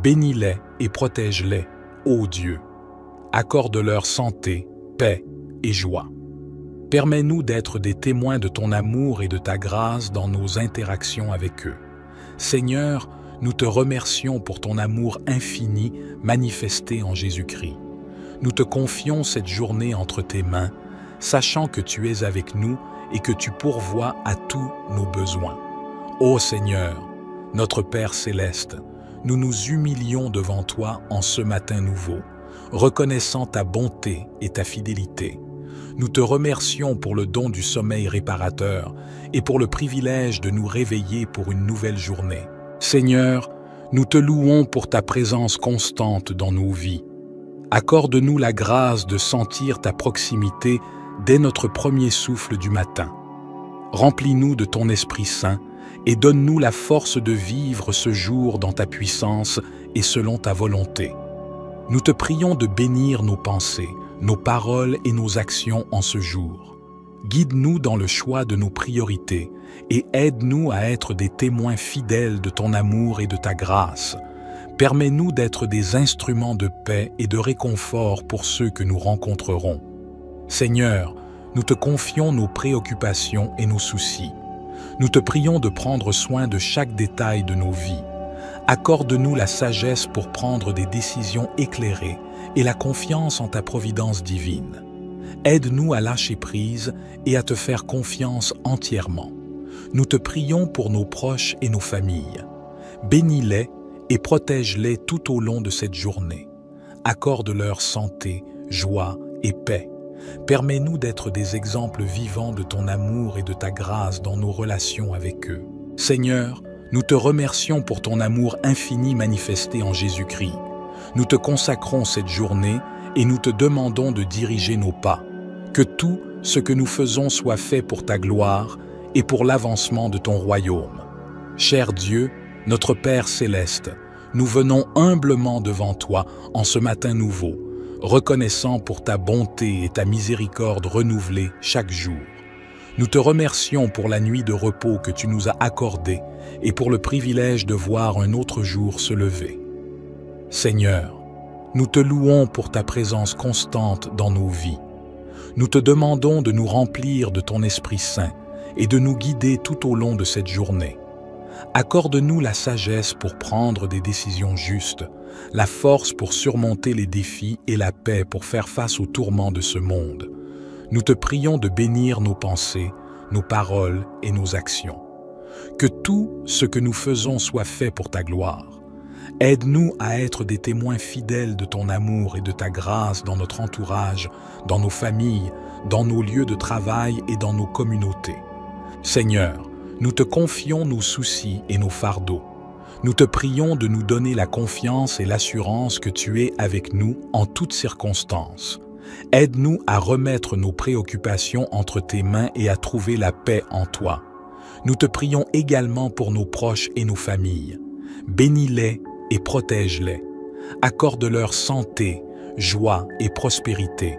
Bénis-les et protège-les, ô Dieu. Accorde-leur santé, paix et joie. Permets-nous d'être des témoins de ton amour et de ta grâce dans nos interactions avec eux. Seigneur, nous te remercions pour ton amour infini manifesté en Jésus-Christ. Nous te confions cette journée entre tes mains, sachant que tu es avec nous et que tu pourvois à tous nos besoins. Ô Seigneur, notre Père céleste, nous nous humilions devant toi en ce matin nouveau, reconnaissant ta bonté et ta fidélité. Nous te remercions pour le don du sommeil réparateur et pour le privilège de nous réveiller pour une nouvelle journée. Seigneur, nous te louons pour ta présence constante dans nos vies. Accorde-nous la grâce de sentir ta proximité dès notre premier souffle du matin. Remplis-nous de ton Esprit Saint et donne-nous la force de vivre ce jour dans ta puissance et selon ta volonté. Nous te prions de bénir nos pensées, nos paroles et nos actions en ce jour. Guide-nous dans le choix de nos priorités et aide-nous à être des témoins fidèles de ton amour et de ta grâce. Permets-nous d'être des instruments de paix et de réconfort pour ceux que nous rencontrerons. Seigneur, nous te confions nos préoccupations et nos soucis. Nous te prions de prendre soin de chaque détail de nos vies. Accorde-nous la sagesse pour prendre des décisions éclairées et la confiance en ta providence divine. Aide-nous à lâcher prise et à te faire confiance entièrement. Nous te prions pour nos proches et nos familles. Bénis-les et protège-les tout au long de cette journée. Accorde-leur santé, joie et paix. Permets-nous d'être des exemples vivants de ton amour et de ta grâce dans nos relations avec eux. Seigneur, nous te remercions pour ton amour infini manifesté en Jésus-Christ. Nous te consacrons cette journée et nous te demandons de diriger nos pas. Que tout ce que nous faisons soit fait pour ta gloire et pour l'avancement de ton royaume. Cher Dieu, notre Père céleste, nous venons humblement devant toi en ce matin nouveau, reconnaissant pour ta bonté et ta miséricorde renouvelée chaque jour. Nous te remercions pour la nuit de repos que tu nous as accordée et pour le privilège de voir un autre jour se lever. Seigneur, Nous te louons pour ta présence constante dans nos vies. Nous te demandons de nous remplir de ton Esprit Saint et de nous guider tout au long de cette journée. Accorde-nous la sagesse pour prendre des décisions justes, la force pour surmonter les défis et la paix pour faire face aux tourments de ce monde. Nous te prions de bénir nos pensées, nos paroles et nos actions. Que tout ce que nous faisons soit fait pour ta gloire. Aide-nous à être des témoins fidèles de ton amour et de ta grâce dans notre entourage, dans nos familles, dans nos lieux de travail et dans nos communautés. Seigneur, nous te confions nos soucis et nos fardeaux. Nous te prions de nous donner la confiance et l'assurance que tu es avec nous en toutes circonstances. Aide-nous à remettre nos préoccupations entre tes mains et à trouver la paix en toi. Nous te prions également pour nos proches et nos familles. Bénis-les et protège-les. Accorde-leur santé, joie et prospérité.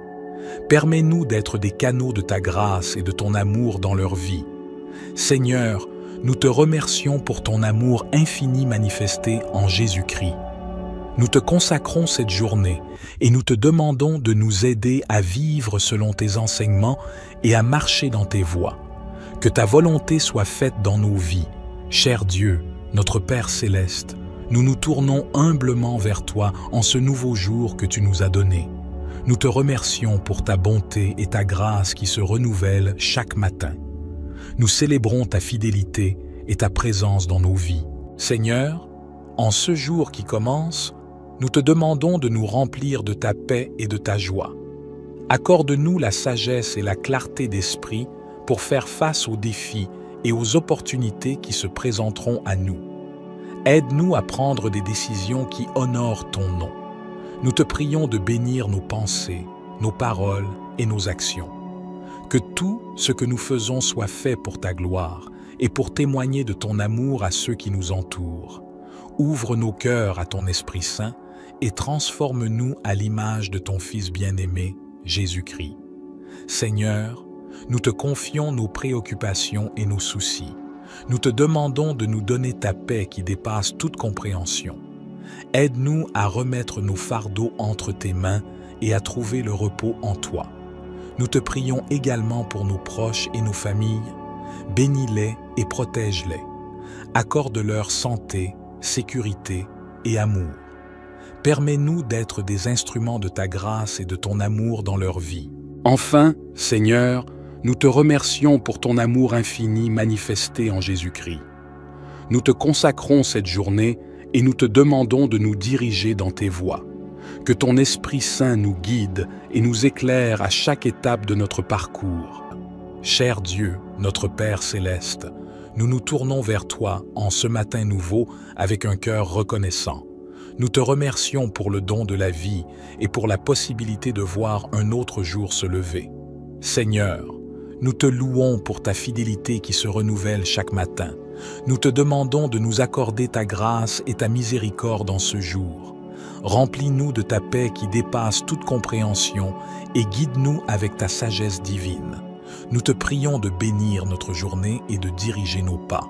Permets-nous d'être des canaux de ta grâce et de ton amour dans leur vie. Seigneur, nous te remercions pour ton amour infini manifesté en Jésus-Christ. Nous te consacrons cette journée et nous te demandons de nous aider à vivre selon tes enseignements et à marcher dans tes voies. Que ta volonté soit faite dans nos vies. Cher Dieu, notre Père céleste, nous nous tournons humblement vers toi en ce nouveau jour que tu nous as donné. Nous te remercions pour ta bonté et ta grâce qui se renouvellent chaque matin. Nous célébrons ta fidélité et ta présence dans nos vies. Seigneur, en ce jour qui commence, nous te demandons de nous remplir de ta paix et de ta joie. Accorde-nous la sagesse et la clarté d'esprit pour faire face aux défis et aux opportunités qui se présenteront à nous. Aide-nous à prendre des décisions qui honorent ton nom. Nous te prions de bénir nos pensées, nos paroles et nos actions. Que tout ce que nous faisons soit fait pour ta gloire et pour témoigner de ton amour à ceux qui nous entourent. Ouvre nos cœurs à ton Esprit Saint et transforme-nous à l'image de ton Fils bien-aimé, Jésus-Christ. Seigneur, nous te confions nos préoccupations et nos soucis. Nous te demandons de nous donner ta paix qui dépasse toute compréhension. Aide-nous à remettre nos fardeaux entre tes mains et à trouver le repos en toi. Nous te prions également pour nos proches et nos familles. Bénis-les et protège-les. Accorde-leur santé, sécurité et amour. Permets-nous d'être des instruments de ta grâce et de ton amour dans leur vie. Enfin, Seigneur, nous te remercions pour ton amour infini manifesté en Jésus-Christ. Nous te consacrons cette journée et nous te demandons de nous diriger dans tes voies. Que ton Esprit Saint nous guide et nous éclaire à chaque étape de notre parcours. Cher Dieu, notre Père céleste, nous nous tournons vers toi en ce matin nouveau avec un cœur reconnaissant. Nous te remercions pour le don de la vie et pour la possibilité de voir un autre jour se lever. Seigneur, nous te louons pour ta fidélité qui se renouvelle chaque matin. Nous te demandons de nous accorder ta grâce et ta miséricorde en ce jour. Remplis-nous de ta paix qui dépasse toute compréhension et guide-nous avec ta sagesse divine. Nous te prions de bénir notre journée et de diriger nos pas.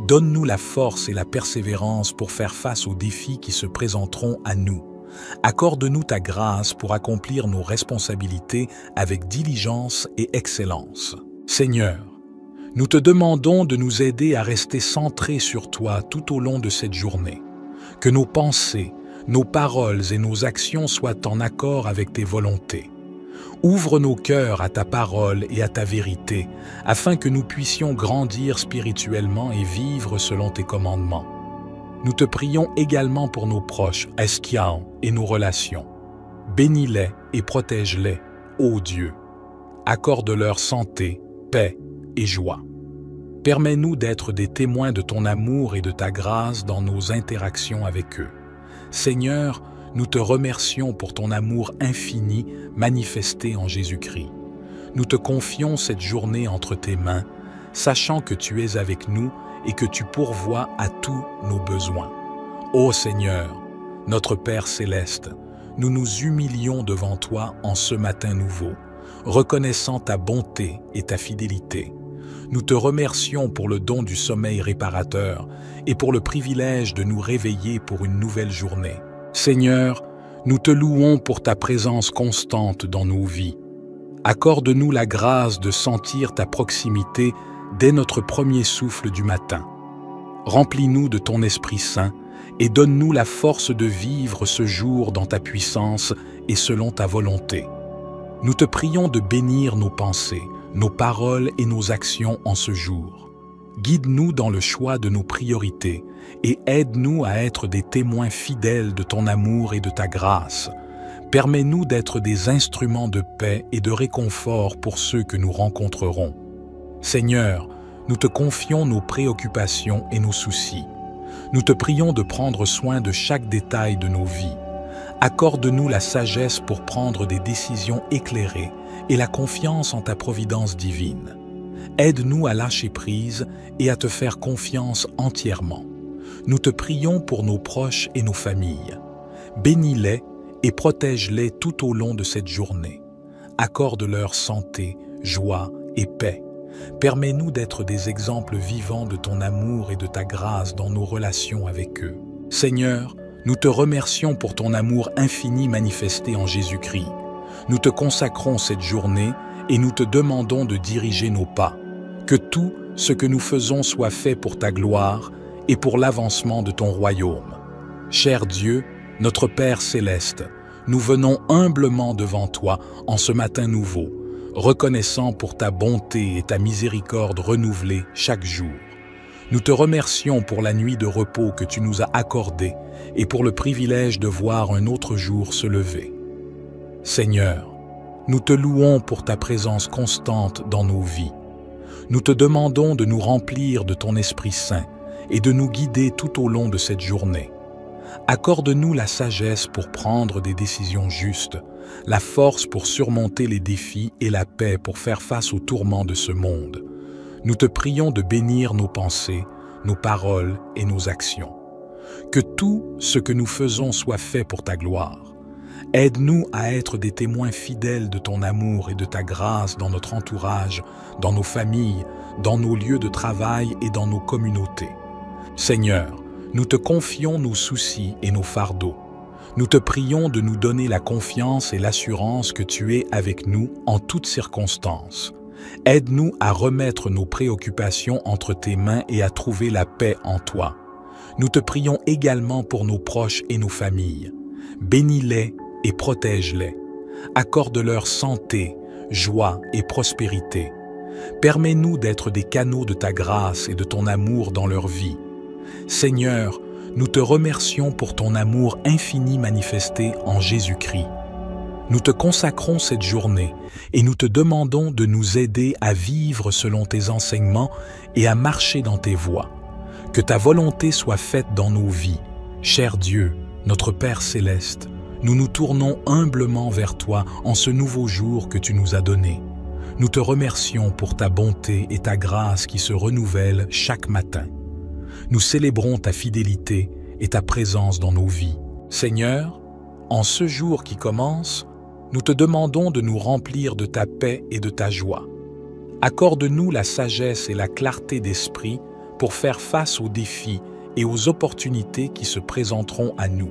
Donne-nous la force et la persévérance pour faire face aux défis qui se présenteront à nous. Accorde-nous ta grâce pour accomplir nos responsabilités avec diligence et excellence. Seigneur, nous te demandons de nous aider à rester centrés sur toi tout au long de cette journée. Que nos pensées, nos paroles et nos actions soient en accord avec tes volontés. Ouvre nos cœurs à ta parole et à ta vérité, afin que nous puissions grandir spirituellement et vivre selon tes commandements. Nous te prions également pour nos proches, Eskian, et nos relations. Bénis-les et protège-les, ô Dieu. Accorde-leur santé, paix et joie. Permets-nous d'être des témoins de ton amour et de ta grâce dans nos interactions avec eux. Seigneur, nous te remercions pour ton amour infini manifesté en Jésus-Christ. Nous te confions cette journée entre tes mains, sachant que tu es avec nous et que tu pourvois à tous nos besoins. Ô Seigneur, notre Père céleste, nous nous humilions devant toi en ce matin nouveau, reconnaissant ta bonté et ta fidélité. Nous te remercions pour le don du sommeil réparateur et pour le privilège de nous réveiller pour une nouvelle journée. Seigneur, nous te louons pour ta présence constante dans nos vies. Accorde-nous la grâce de sentir ta proximité dès notre premier souffle du matin. Remplis-nous de ton Esprit Saint et donne-nous la force de vivre ce jour dans ta puissance et selon ta volonté. Nous te prions de bénir nos pensées, nos paroles et nos actions en ce jour. Guide-nous dans le choix de nos priorités et aide-nous à être des témoins fidèles de ton amour et de ta grâce. Permets-nous d'être des instruments de paix et de réconfort pour ceux que nous rencontrerons. Seigneur, nous te confions nos préoccupations et nos soucis. Nous te prions de prendre soin de chaque détail de nos vies. Accorde-nous la sagesse pour prendre des décisions éclairées et la confiance en ta providence divine. Aide-nous à lâcher prise et à te faire confiance entièrement. Nous te prions pour nos proches et nos familles. Bénis-les et protège-les tout au long de cette journée. Accorde-leur santé, joie et paix. Permets-nous d'être des exemples vivants de ton amour et de ta grâce dans nos relations avec eux. Seigneur, nous te remercions pour ton amour infini manifesté en Jésus-Christ. Nous te consacrons cette journée et nous te demandons de diriger nos pas. Que tout ce que nous faisons soit fait pour ta gloire et pour l'avancement de ton royaume. Cher Dieu, notre Père céleste, nous venons humblement devant toi en ce matin nouveau, reconnaissant pour ta bonté et ta miséricorde renouvelée chaque jour. Nous te remercions pour la nuit de repos que tu nous as accordée et pour le privilège de voir un autre jour se lever. Seigneur, nous te louons pour ta présence constante dans nos vies. Nous te demandons de nous remplir de ton Esprit Saint et de nous guider tout au long de cette journée. Accorde-nous la sagesse pour prendre des décisions justes, la force pour surmonter les défis et la paix pour faire face aux tourments de ce monde. Nous te prions de bénir nos pensées, nos paroles et nos actions. Que tout ce que nous faisons soit fait pour ta gloire. Aide-nous à être des témoins fidèles de ton amour et de ta grâce dans notre entourage, dans nos familles, dans nos lieux de travail et dans nos communautés. Seigneur, nous te confions nos soucis et nos fardeaux. Nous te prions de nous donner la confiance et l'assurance que tu es avec nous en toutes circonstances. Aide-nous à remettre nos préoccupations entre tes mains et à trouver la paix en toi. Nous te prions également pour nos proches et nos familles. Bénis-les et protège-les. Accorde-leur santé, joie et prospérité. Permets-nous d'être des canaux de ta grâce et de ton amour dans leur vie. Seigneur, nous te remercions pour ton amour infini manifesté en Jésus-Christ. Nous te consacrons cette journée et nous te demandons de nous aider à vivre selon tes enseignements et à marcher dans tes voies. Que ta volonté soit faite dans nos vies. Cher Dieu, notre Père céleste, nous nous tournons humblement vers toi en ce nouveau jour que tu nous as donné. Nous te remercions pour ta bonté et ta grâce qui se renouvellent chaque matin. Nous célébrons ta fidélité et ta présence dans nos vies. Seigneur, en ce jour qui commence, nous te demandons de nous remplir de ta paix et de ta joie. Accorde-nous la sagesse et la clarté d'esprit pour faire face aux défis et aux opportunités qui se présenteront à nous.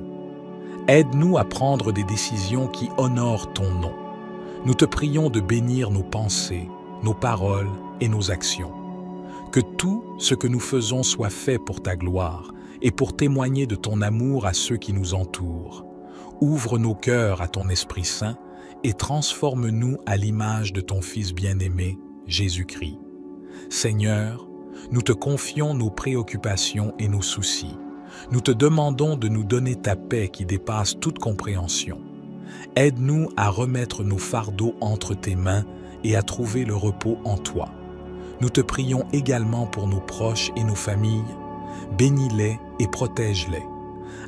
Aide-nous à prendre des décisions qui honorent ton nom. Nous te prions de bénir nos pensées, nos paroles et nos actions. Que tout ce que nous faisons soit fait pour ta gloire et pour témoigner de ton amour à ceux qui nous entourent. Ouvre nos cœurs à ton Esprit Saint et transforme-nous à l'image de ton Fils bien-aimé, Jésus-Christ. Seigneur, nous te confions nos préoccupations et nos soucis. Nous te demandons de nous donner ta paix qui dépasse toute compréhension. Aide-nous à remettre nos fardeaux entre tes mains et à trouver le repos en toi. Nous te prions également pour nos proches et nos familles. Bénis-les et protège-les.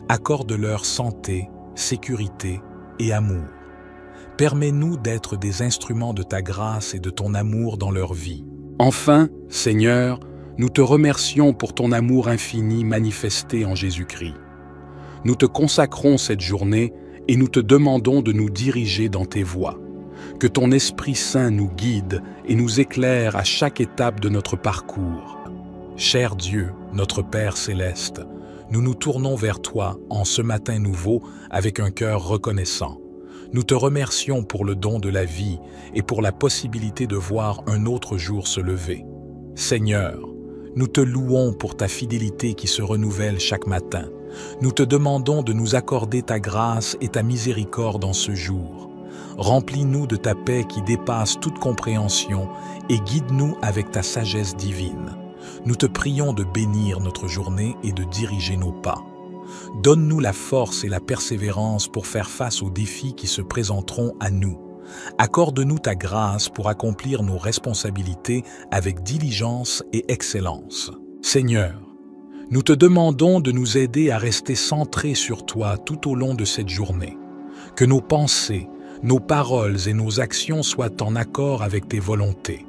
Accorde-leur santé, sécurité et amour. Permets-nous d'être des instruments de ta grâce et de ton amour dans leur vie. Enfin, Seigneur, nous te remercions pour ton amour infini manifesté en Jésus-Christ. Nous te consacrons cette journée et nous te demandons de nous diriger dans tes voies. Que ton Esprit Saint nous guide et nous éclaire à chaque étape de notre parcours. Cher Dieu, notre Père céleste, nous nous tournons vers toi en ce matin nouveau avec un cœur reconnaissant. Nous te remercions pour le don de la vie et pour la possibilité de voir un autre jour se lever. Seigneur, nous te louons pour ta fidélité qui se renouvelle chaque matin. Nous te demandons de nous accorder ta grâce et ta miséricorde en ce jour. Remplis-nous de ta paix qui dépasse toute compréhension et guide-nous avec ta sagesse divine. Nous te prions de bénir notre journée et de diriger nos pas. Donne-nous la force et la persévérance pour faire face aux défis qui se présenteront à nous. Accorde-nous ta grâce pour accomplir nos responsabilités avec diligence et excellence. Seigneur, nous te demandons de nous aider à rester centrés sur toi tout au long de cette journée. Que nos pensées, nos paroles et nos actions soient en accord avec tes volontés.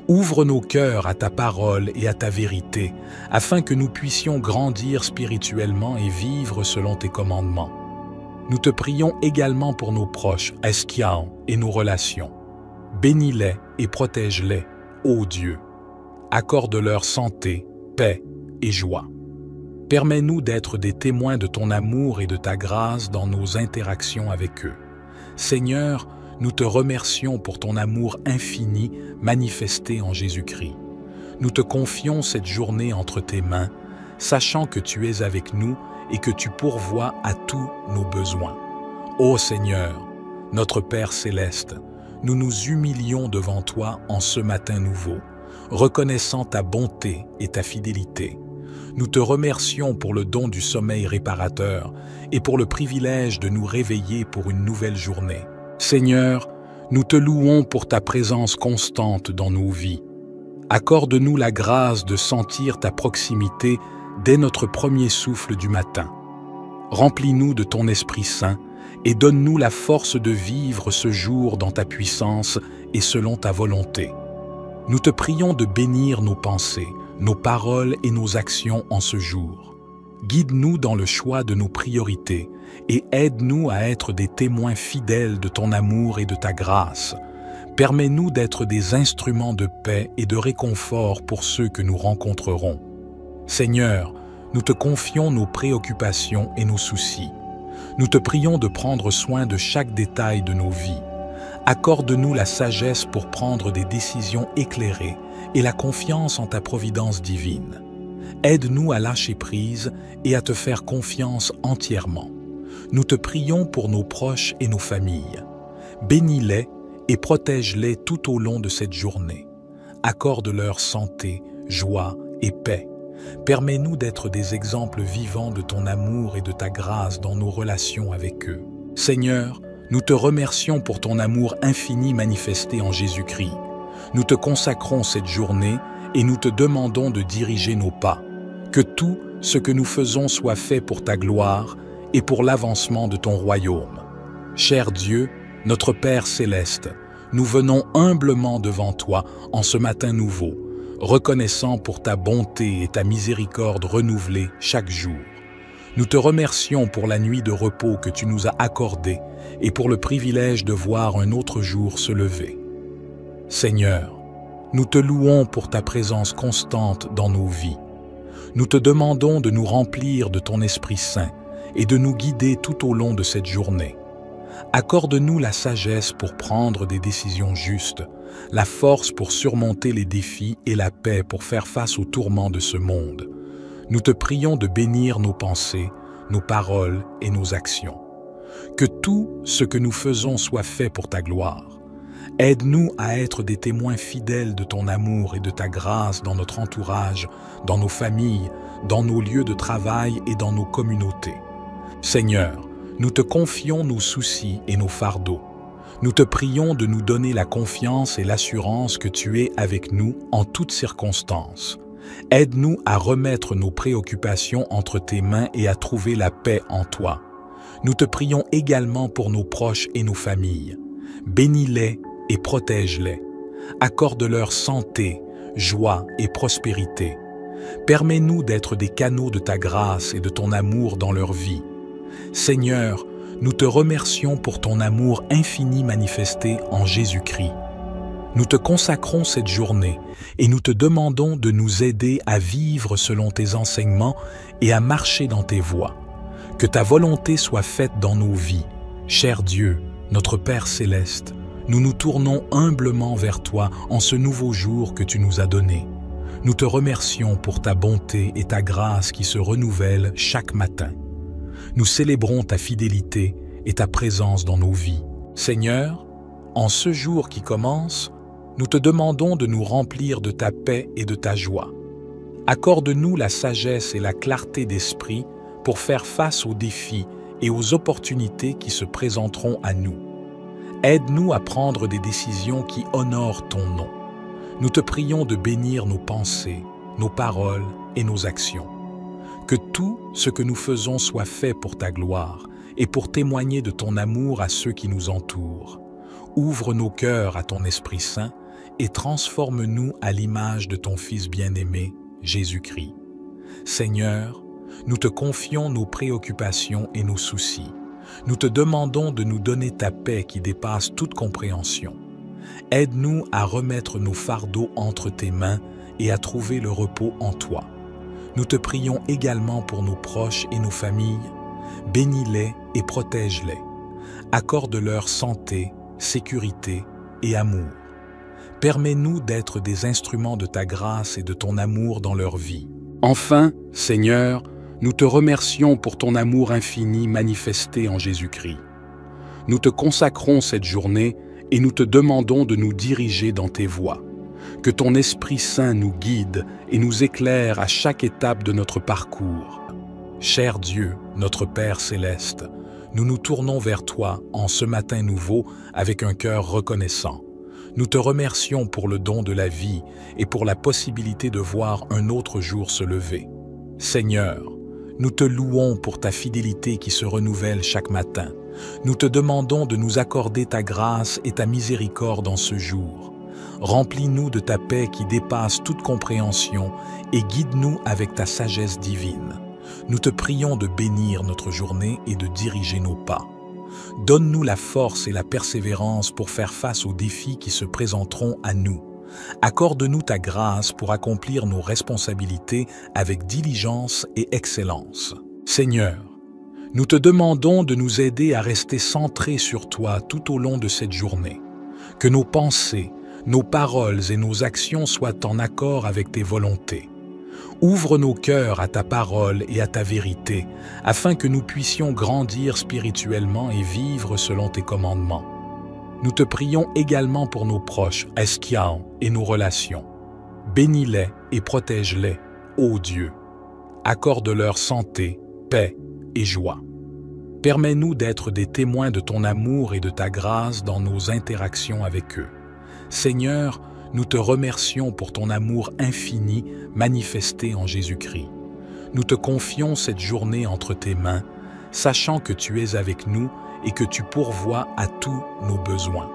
Ouvre nos cœurs à ta parole et à ta vérité, afin que nous puissions grandir spirituellement et vivre selon tes commandements. Nous te prions également pour nos proches, Eskian, et nos relations. Bénis-les et protège-les, ô Dieu. Accorde-leur santé, paix et joie. Permets-nous d'être des témoins de ton amour et de ta grâce dans nos interactions avec eux. Seigneur, nous te remercions pour ton amour infini manifesté en Jésus-Christ. Nous te confions cette journée entre tes mains, sachant que tu es avec nous et que tu pourvois à tous nos besoins. Ô Seigneur, notre Père céleste, nous nous humilions devant toi en ce matin nouveau, reconnaissant ta bonté et ta fidélité. Nous te remercions pour le don du sommeil réparateur et pour le privilège de nous réveiller pour une nouvelle journée. Seigneur, nous te louons pour ta présence constante dans nos vies. Accorde-nous la grâce de sentir ta proximité dès notre premier souffle du matin. Remplis-nous de ton Esprit Saint et donne-nous la force de vivre ce jour dans ta puissance et selon ta volonté. Nous te prions de bénir nos pensées, nos paroles et nos actions en ce jour. Guide-nous dans le choix de nos priorités et aide-nous à être des témoins fidèles de ton amour et de ta grâce. Permets-nous d'être des instruments de paix et de réconfort pour ceux que nous rencontrerons. Seigneur, nous te confions nos préoccupations et nos soucis. Nous te prions de prendre soin de chaque détail de nos vies. Accorde-nous la sagesse pour prendre des décisions éclairées et la confiance en ta providence divine. Aide-nous à lâcher prise et à te faire confiance entièrement. Nous te prions pour nos proches et nos familles. Bénis-les et protège-les tout au long de cette journée. Accorde-leur santé, joie et paix. Permets-nous d'être des exemples vivants de ton amour et de ta grâce dans nos relations avec eux. Seigneur, nous te remercions pour ton amour infini manifesté en Jésus-Christ. Nous te consacrons cette journée et nous te demandons de diriger nos pas. Que tout ce que nous faisons soit fait pour ta gloire et pour l'avancement de ton royaume. Cher Dieu, notre Père céleste, nous venons humblement devant toi en ce matin nouveau, reconnaissant pour ta bonté et ta miséricorde renouvelée chaque jour. Nous te remercions pour la nuit de repos que tu nous as accordée et pour le privilège de voir un autre jour se lever. Seigneur, nous te louons pour ta présence constante dans nos vies. Nous te demandons de nous remplir de ton Esprit Saint et de nous guider tout au long de cette journée. Accorde-nous la sagesse pour prendre des décisions justes, la force pour surmonter les défis et la paix pour faire face aux tourments de ce monde. Nous te prions de bénir nos pensées, nos paroles et nos actions. Que tout ce que nous faisons soit fait pour ta gloire. Aide-nous à être des témoins fidèles de ton amour et de ta grâce dans notre entourage, dans nos familles, dans nos lieux de travail et dans nos communautés. Seigneur, nous te confions nos soucis et nos fardeaux. Nous te prions de nous donner la confiance et l'assurance que tu es avec nous en toutes circonstances. Aide-nous à remettre nos préoccupations entre tes mains et à trouver la paix en toi. Nous te prions également pour nos proches et nos familles. Bénis-les et protège-les. Accorde-leur santé, joie et prospérité. Permets-nous d'être des canaux de ta grâce et de ton amour dans leur vie. Seigneur, nous te remercions pour ton amour infini manifesté en Jésus-Christ. Nous te consacrons cette journée et nous te demandons de nous aider à vivre selon tes enseignements et à marcher dans tes voies. Que ta volonté soit faite dans nos vies. Cher Dieu, notre Père céleste, nous nous tournons humblement vers toi en ce nouveau jour que tu nous as donné. Nous te remercions pour ta bonté et ta grâce qui se renouvellent chaque matin. Nous célébrons ta fidélité et ta présence dans nos vies. Seigneur, en ce jour qui commence, nous te demandons de nous remplir de ta paix et de ta joie. Accorde-nous la sagesse et la clarté d'esprit pour faire face aux défis et aux opportunités qui se présenteront à nous. Aide-nous à prendre des décisions qui honorent ton nom. Nous te prions de bénir nos pensées, nos paroles et nos actions. Que tout ce que nous faisons soit fait pour ta gloire et pour témoigner de ton amour à ceux qui nous entourent. Ouvre nos cœurs à ton Esprit Saint et transforme-nous à l'image de ton Fils bien-aimé, Jésus-Christ. Seigneur, nous te confions nos préoccupations et nos soucis. Nous te demandons de nous donner ta paix qui dépasse toute compréhension. Aide-nous à remettre nos fardeaux entre tes mains et à trouver le repos en toi. Nous te prions également pour nos proches et nos familles. Bénis-les et protège-les. Accorde-leur santé, sécurité et amour. Permets-nous d'être des instruments de ta grâce et de ton amour dans leur vie. Enfin, Seigneur, nous te remercions pour ton amour infini manifesté en Jésus-Christ. Nous te consacrons cette journée et nous te demandons de nous diriger dans tes voies. Que ton Esprit Saint nous guide et nous éclaire à chaque étape de notre parcours. Cher Dieu, notre Père céleste, nous nous tournons vers toi en ce matin nouveau avec un cœur reconnaissant. Nous te remercions pour le don de la vie et pour la possibilité de voir un autre jour se lever. Seigneur, nous te louons pour ta fidélité qui se renouvelle chaque matin. Nous te demandons de nous accorder ta grâce et ta miséricorde en ce jour. Remplis-nous de ta paix qui dépasse toute compréhension et guide-nous avec ta sagesse divine. Nous te prions de bénir notre journée et de diriger nos pas. Donne-nous la force et la persévérance pour faire face aux défis qui se présenteront à nous. Accorde-nous ta grâce pour accomplir nos responsabilités avec diligence et excellence. Seigneur, nous te demandons de nous aider à rester centrés sur toi tout au long de cette journée. Que nos pensées, nos paroles et nos actions soient en accord avec tes volontés. Ouvre nos cœurs à ta parole et à ta vérité, afin que nous puissions grandir spirituellement et vivre selon tes commandements. Nous te prions également pour nos proches, Eskiao, et nos relations. Bénis-les et protège-les, ô Dieu. Accorde-leur santé, paix et joie. Permets-nous d'être des témoins de ton amour et de ta grâce dans nos interactions avec eux. Seigneur, nous te remercions pour ton amour infini manifesté en Jésus-Christ. Nous te confions cette journée entre tes mains, sachant que tu es avec nous et que tu pourvois à tous nos besoins.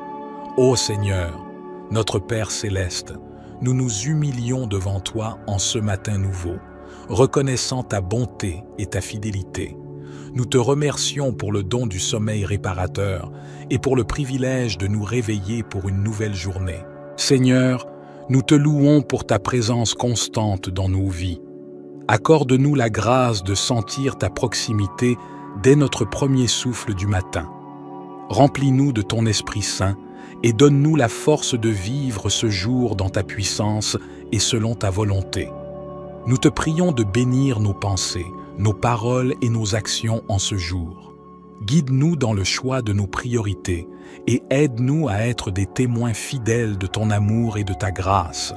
Ô Seigneur, notre Père céleste, nous nous humilions devant toi en ce matin nouveau, reconnaissant ta bonté et ta fidélité. Nous te remercions pour le don du sommeil réparateur et pour le privilège de nous réveiller pour une nouvelle journée. Seigneur, nous te louons pour ta présence constante dans nos vies. Accorde-nous la grâce de sentir ta proximité dès notre premier souffle du matin. Remplis-nous de ton Esprit Saint et donne-nous la force de vivre ce jour dans ta puissance et selon ta volonté. Nous te prions de bénir nos pensées, nos paroles et nos actions en ce jour. Guide-nous dans le choix de nos priorités et aide-nous à être des témoins fidèles de ton amour et de ta grâce.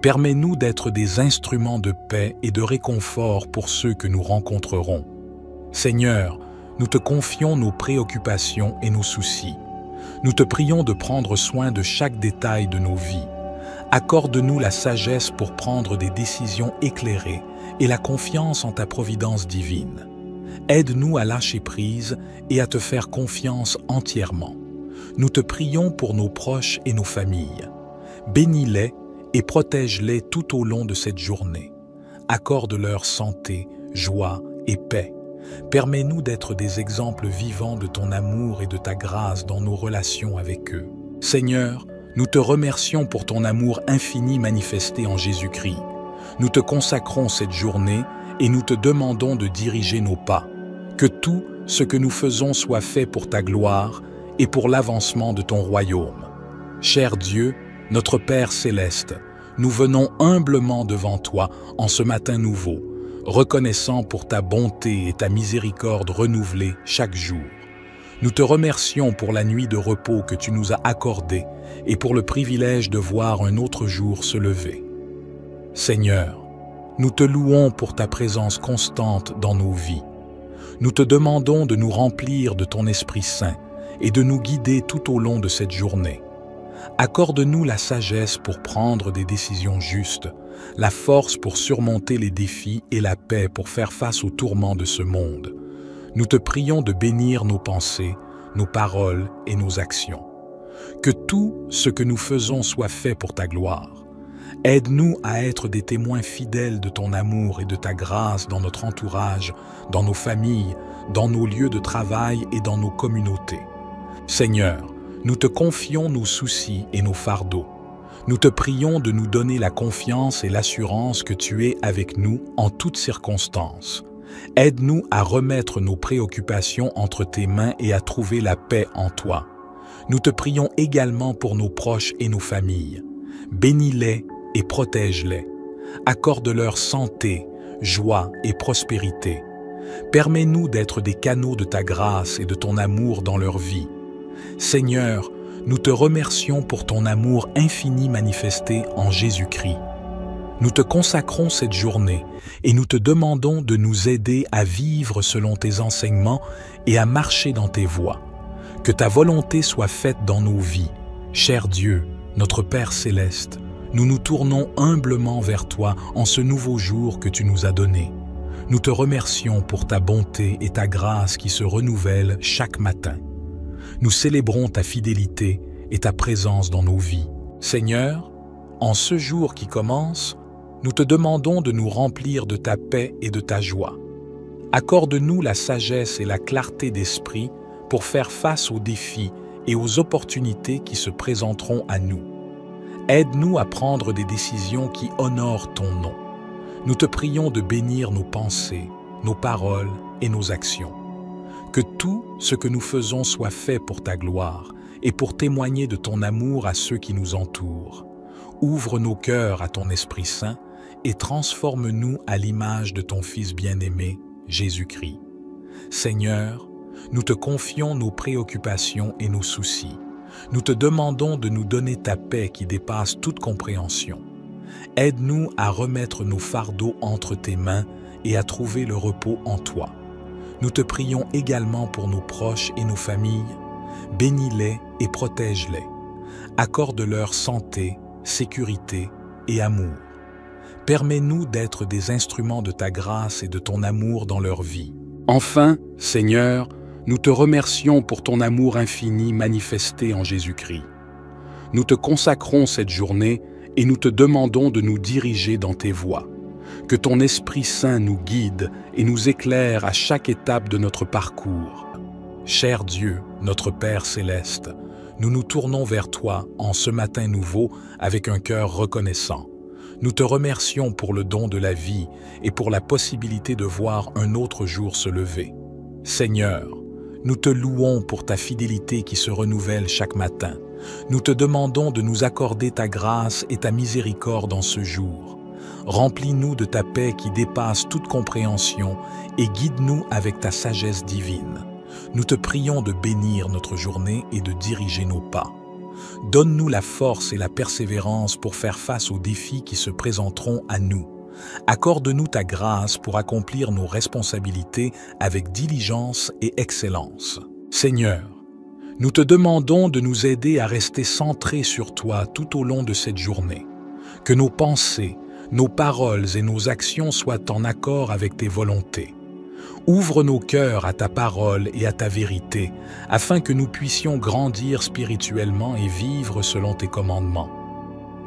Permets-nous d'être des instruments de paix et de réconfort pour ceux que nous rencontrerons. Seigneur, nous te confions nos préoccupations et nos soucis. Nous te prions de prendre soin de chaque détail de nos vies. Accorde-nous la sagesse pour prendre des décisions éclairées et la confiance en ta providence divine. Aide-nous à lâcher prise et à te faire confiance entièrement. Nous te prions pour nos proches et nos familles. Bénis-les et protège-les tout au long de cette journée. Accorde-leur santé, joie et paix. Permets-nous d'être des exemples vivants de ton amour et de ta grâce dans nos relations avec eux. Seigneur, Nous te remercions pour ton amour infini manifesté en Jésus-Christ. Nous te consacrons cette journée et nous te demandons de diriger nos pas. Que tout ce que nous faisons soit fait pour ta gloire et pour l'avancement de ton royaume. Cher Dieu, notre Père céleste, nous venons humblement devant toi en ce matin nouveau, reconnaissant pour ta bonté et ta miséricorde renouvelée chaque jour. Nous te remercions pour la nuit de repos que tu nous as accordée et pour le privilège de voir un autre jour se lever. Seigneur, nous te louons pour ta présence constante dans nos vies. Nous te demandons de nous remplir de ton Esprit Saint et de nous guider tout au long de cette journée. Accorde-nous la sagesse pour prendre des décisions justes, la force pour surmonter les défis et la paix pour faire face aux tourments de ce monde. Nous te prions de bénir nos pensées, nos paroles et nos actions. Que tout ce que nous faisons soit fait pour ta gloire. Aide-nous à être des témoins fidèles de ton amour et de ta grâce dans notre entourage, dans nos familles, dans nos lieux de travail et dans nos communautés. Seigneur, nous te confions nos soucis et nos fardeaux. Nous te prions de nous donner la confiance et l'assurance que tu es avec nous en toutes circonstances. Aide-nous à remettre nos préoccupations entre tes mains et à trouver la paix en toi. Nous te prions également pour nos proches et nos familles. Bénis-les et protège-les. Accorde-leur santé, joie et prospérité. Permets-nous d'être des canaux de ta grâce et de ton amour dans leur vie. Seigneur, nous te remercions pour ton amour infini manifesté en Jésus-Christ. Nous te consacrons cette journée et nous te demandons de nous aider à vivre selon tes enseignements et à marcher dans tes voies. Que ta volonté soit faite dans nos vies. Cher Dieu, notre Père céleste, nous nous tournons humblement vers toi en ce nouveau jour que tu nous as donné. Nous te remercions pour ta bonté et ta grâce qui se renouvellent chaque matin. Nous célébrons ta fidélité et ta présence dans nos vies. Seigneur, en ce jour qui commence, nous te demandons de nous remplir de ta paix et de ta joie. Accorde-nous la sagesse et la clarté d'esprit pour faire face aux défis et aux opportunités qui se présenteront à nous. Aide-nous à prendre des décisions qui honorent ton nom. Nous te prions de bénir nos pensées, nos paroles et nos actions. Que tout ce que nous faisons soit fait pour ta gloire et pour témoigner de ton amour à ceux qui nous entourent. Ouvre nos cœurs à ton Esprit Saint et transforme-nous à l'image de ton Fils bien-aimé, Jésus-Christ. Seigneur, nous te confions nos préoccupations et nos soucis. Nous te demandons de nous donner ta paix qui dépasse toute compréhension. Aide-nous à remettre nos fardeaux entre tes mains et à trouver le repos en toi. Nous te prions également pour nos proches et nos familles. Bénis-les et protège-les. Accorde-leur santé, sécurité et amour. Permets-nous d'être des instruments de ta grâce et de ton amour dans leur vie. Enfin, Seigneur, nous te remercions pour ton amour infini manifesté en Jésus-Christ. Nous te consacrons cette journée et nous te demandons de nous diriger dans tes voies. Que ton Esprit Saint nous guide et nous éclaire à chaque étape de notre parcours. Cher Dieu, notre Père céleste, nous nous tournons vers toi en ce matin nouveau avec un cœur reconnaissant. Nous te remercions pour le don de la vie et pour la possibilité de voir un autre jour se lever. Seigneur, nous te louons pour ta fidélité qui se renouvelle chaque matin. Nous te demandons de nous accorder ta grâce et ta miséricorde en ce jour. Remplis-nous de ta paix qui dépasse toute compréhension et guide-nous avec ta sagesse divine. Nous te prions de bénir notre journée et de diriger nos pas. Donne-nous la force et la persévérance pour faire face aux défis qui se présenteront à nous. Accorde-nous ta grâce pour accomplir nos responsabilités avec diligence et excellence. Seigneur, nous te demandons de nous aider à rester centrés sur toi tout au long de cette journée. Que nos pensées, nos paroles et nos actions soient en accord avec tes volontés. Ouvre nos cœurs à ta parole et à ta vérité, afin que nous puissions grandir spirituellement et vivre selon tes commandements.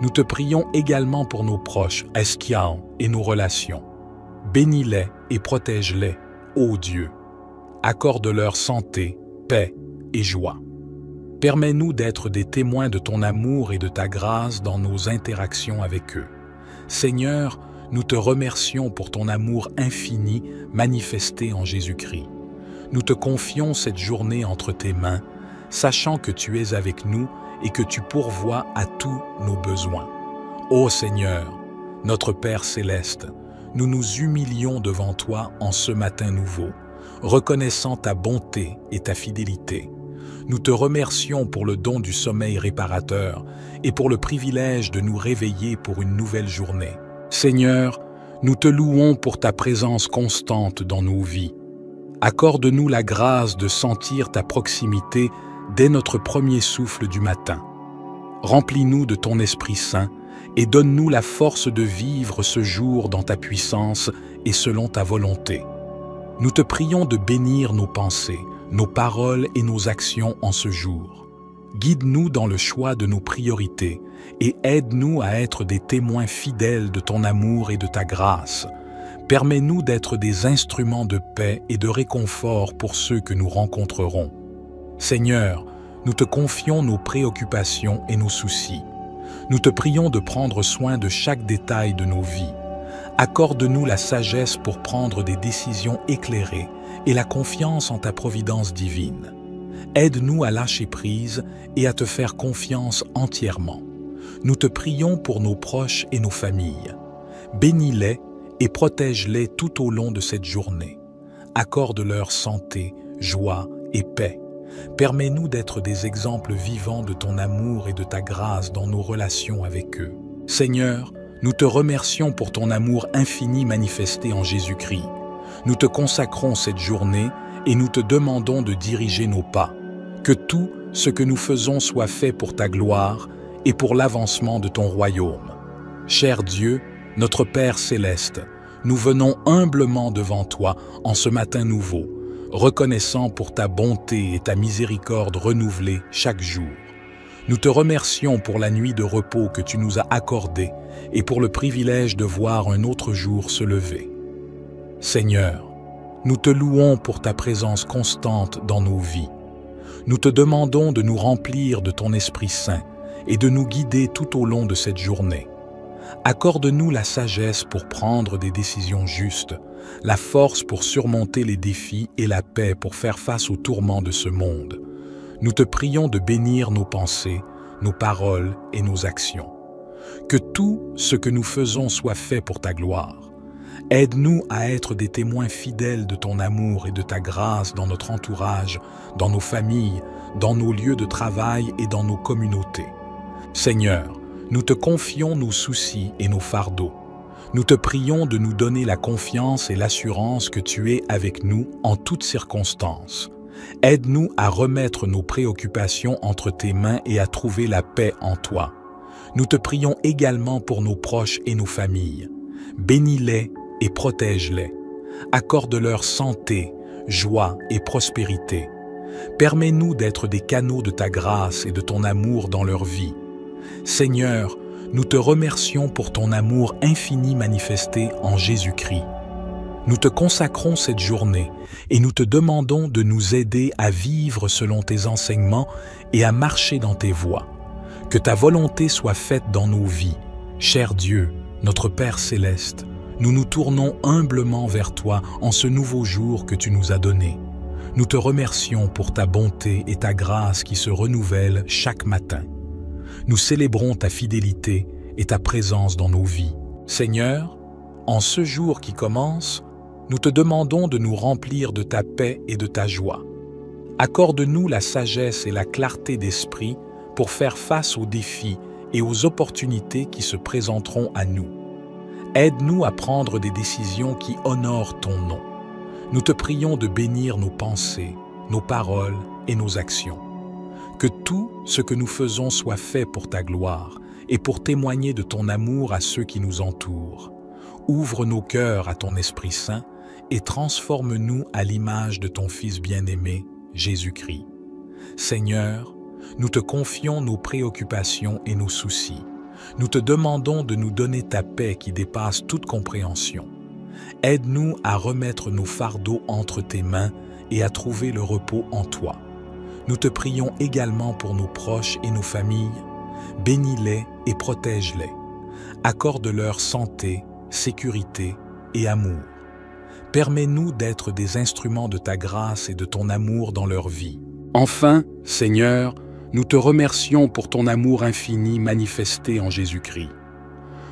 Nous te prions également pour nos proches, Eskiao, et nos relations. Bénis-les et protège-les, ô Dieu. Accorde-leur santé, paix et joie. Permets-nous d'être des témoins de ton amour et de ta grâce dans nos interactions avec eux. Seigneur, nous te remercions pour ton amour infini manifesté en Jésus-Christ. Nous te confions cette journée entre tes mains, sachant que tu es avec nous et que tu pourvois à tous nos besoins. Ô Seigneur, notre Père céleste, nous nous humilions devant toi en ce matin nouveau, reconnaissant ta bonté et ta fidélité. Nous te remercions pour le don du sommeil réparateur et pour le privilège de nous réveiller pour une nouvelle journée. Seigneur, nous te louons pour ta présence constante dans nos vies. Accorde-nous la grâce de sentir ta proximité dès notre premier souffle du matin. Remplis-nous de ton Esprit Saint et donne-nous la force de vivre ce jour dans ta puissance et selon ta volonté. Nous te prions de bénir nos pensées, nos paroles et nos actions en ce jour. Guide-nous dans le choix de nos priorités et aide-nous à être des témoins fidèles de ton amour et de ta grâce. Permets-nous d'être des instruments de paix et de réconfort pour ceux que nous rencontrerons. Seigneur, nous te confions nos préoccupations et nos soucis. Nous te prions de prendre soin de chaque détail de nos vies. Accorde-nous la sagesse pour prendre des décisions éclairées et la confiance en ta providence divine. Aide-nous à lâcher prise et à te faire confiance entièrement. Nous te prions pour nos proches et nos familles. Bénis-les et protège-les tout au long de cette journée. Accorde-leur santé, joie et paix. Permets-nous d'être des exemples vivants de ton amour et de ta grâce dans nos relations avec eux. Seigneur, nous te remercions pour ton amour infini manifesté en Jésus-Christ. Nous te consacrons cette journée et nous te demandons de diriger nos pas. Que tout ce que nous faisons soit fait pour ta gloire et pour l'avancement de ton royaume. Cher Dieu, notre Père céleste, nous venons humblement devant toi en ce matin nouveau, reconnaissant pour ta bonté et ta miséricorde renouvelée chaque jour. Nous te remercions pour la nuit de repos que tu nous as accordée et pour le privilège de voir un autre jour se lever. Seigneur, nous te louons pour ta présence constante dans nos vies. Nous te demandons de nous remplir de ton Esprit Saint et de nous guider tout au long de cette journée. Accorde-nous la sagesse pour prendre des décisions justes, la force pour surmonter les défis et la paix pour faire face aux tourments de ce monde. Nous te prions de bénir nos pensées, nos paroles et nos actions. Que tout ce que nous faisons soit fait pour ta gloire. Aide-nous à être des témoins fidèles de ton amour et de ta grâce dans notre entourage, dans nos familles, dans nos lieux de travail et dans nos communautés. Seigneur, nous te confions nos soucis et nos fardeaux. Nous te prions de nous donner la confiance et l'assurance que tu es avec nous en toutes circonstances. Aide-nous à remettre nos préoccupations entre tes mains et à trouver la paix en toi. Nous te prions également pour nos proches et nos familles. Bénis-les et protège-les. Accorde-leur santé, joie et prospérité. Permets-nous d'être des canaux de ta grâce et de ton amour dans leur vie. Seigneur, nous te remercions pour ton amour infini manifesté en Jésus-Christ. Nous te consacrons cette journée et nous te demandons de nous aider à vivre selon tes enseignements et à marcher dans tes voies. Que ta volonté soit faite dans nos vies. Cher Dieu, notre Père céleste, nous nous tournons humblement vers toi en ce nouveau jour que tu nous as donné. Nous te remercions pour ta bonté et ta grâce qui se renouvellent chaque matin. Nous célébrons ta fidélité et ta présence dans nos vies. Seigneur, en ce jour qui commence, nous te demandons de nous remplir de ta paix et de ta joie. Accorde-nous la sagesse et la clarté d'esprit pour faire face aux défis et aux opportunités qui se présenteront à nous. Aide-nous à prendre des décisions qui honorent ton nom. Nous te prions de bénir nos pensées, nos paroles et nos actions. Que tout ce que nous faisons soit fait pour ta gloire et pour témoigner de ton amour à ceux qui nous entourent. Ouvre nos cœurs à ton Esprit Saint et transforme-nous à l'image de ton Fils bien-aimé, Jésus-Christ. Seigneur, nous te confions nos préoccupations et nos soucis. Nous te demandons de nous donner ta paix qui dépasse toute compréhension. Aide-nous à remettre nos fardeaux entre tes mains et à trouver le repos en toi. Nous te prions également pour nos proches et nos familles. Bénis-les et protège-les. Accorde-leur santé, sécurité et amour. Permets-nous d'être des instruments de ta grâce et de ton amour dans leur vie. Enfin, Seigneur, nous te remercions pour ton amour infini manifesté en Jésus-Christ.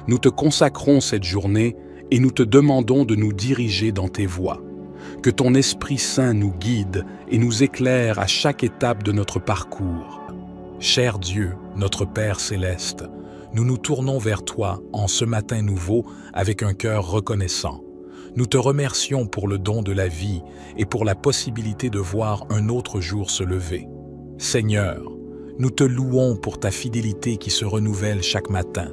Nous te consacrons cette journée et nous te demandons de nous diriger dans tes voies. Que ton Esprit Saint nous guide et nous éclaire à chaque étape de notre parcours. Cher Dieu, notre Père céleste, nous nous tournons vers toi en ce matin nouveau avec un cœur reconnaissant. Nous te remercions pour le don de la vie et pour la possibilité de voir un autre jour se lever. Seigneur, nous te louons pour ta fidélité qui se renouvelle chaque matin.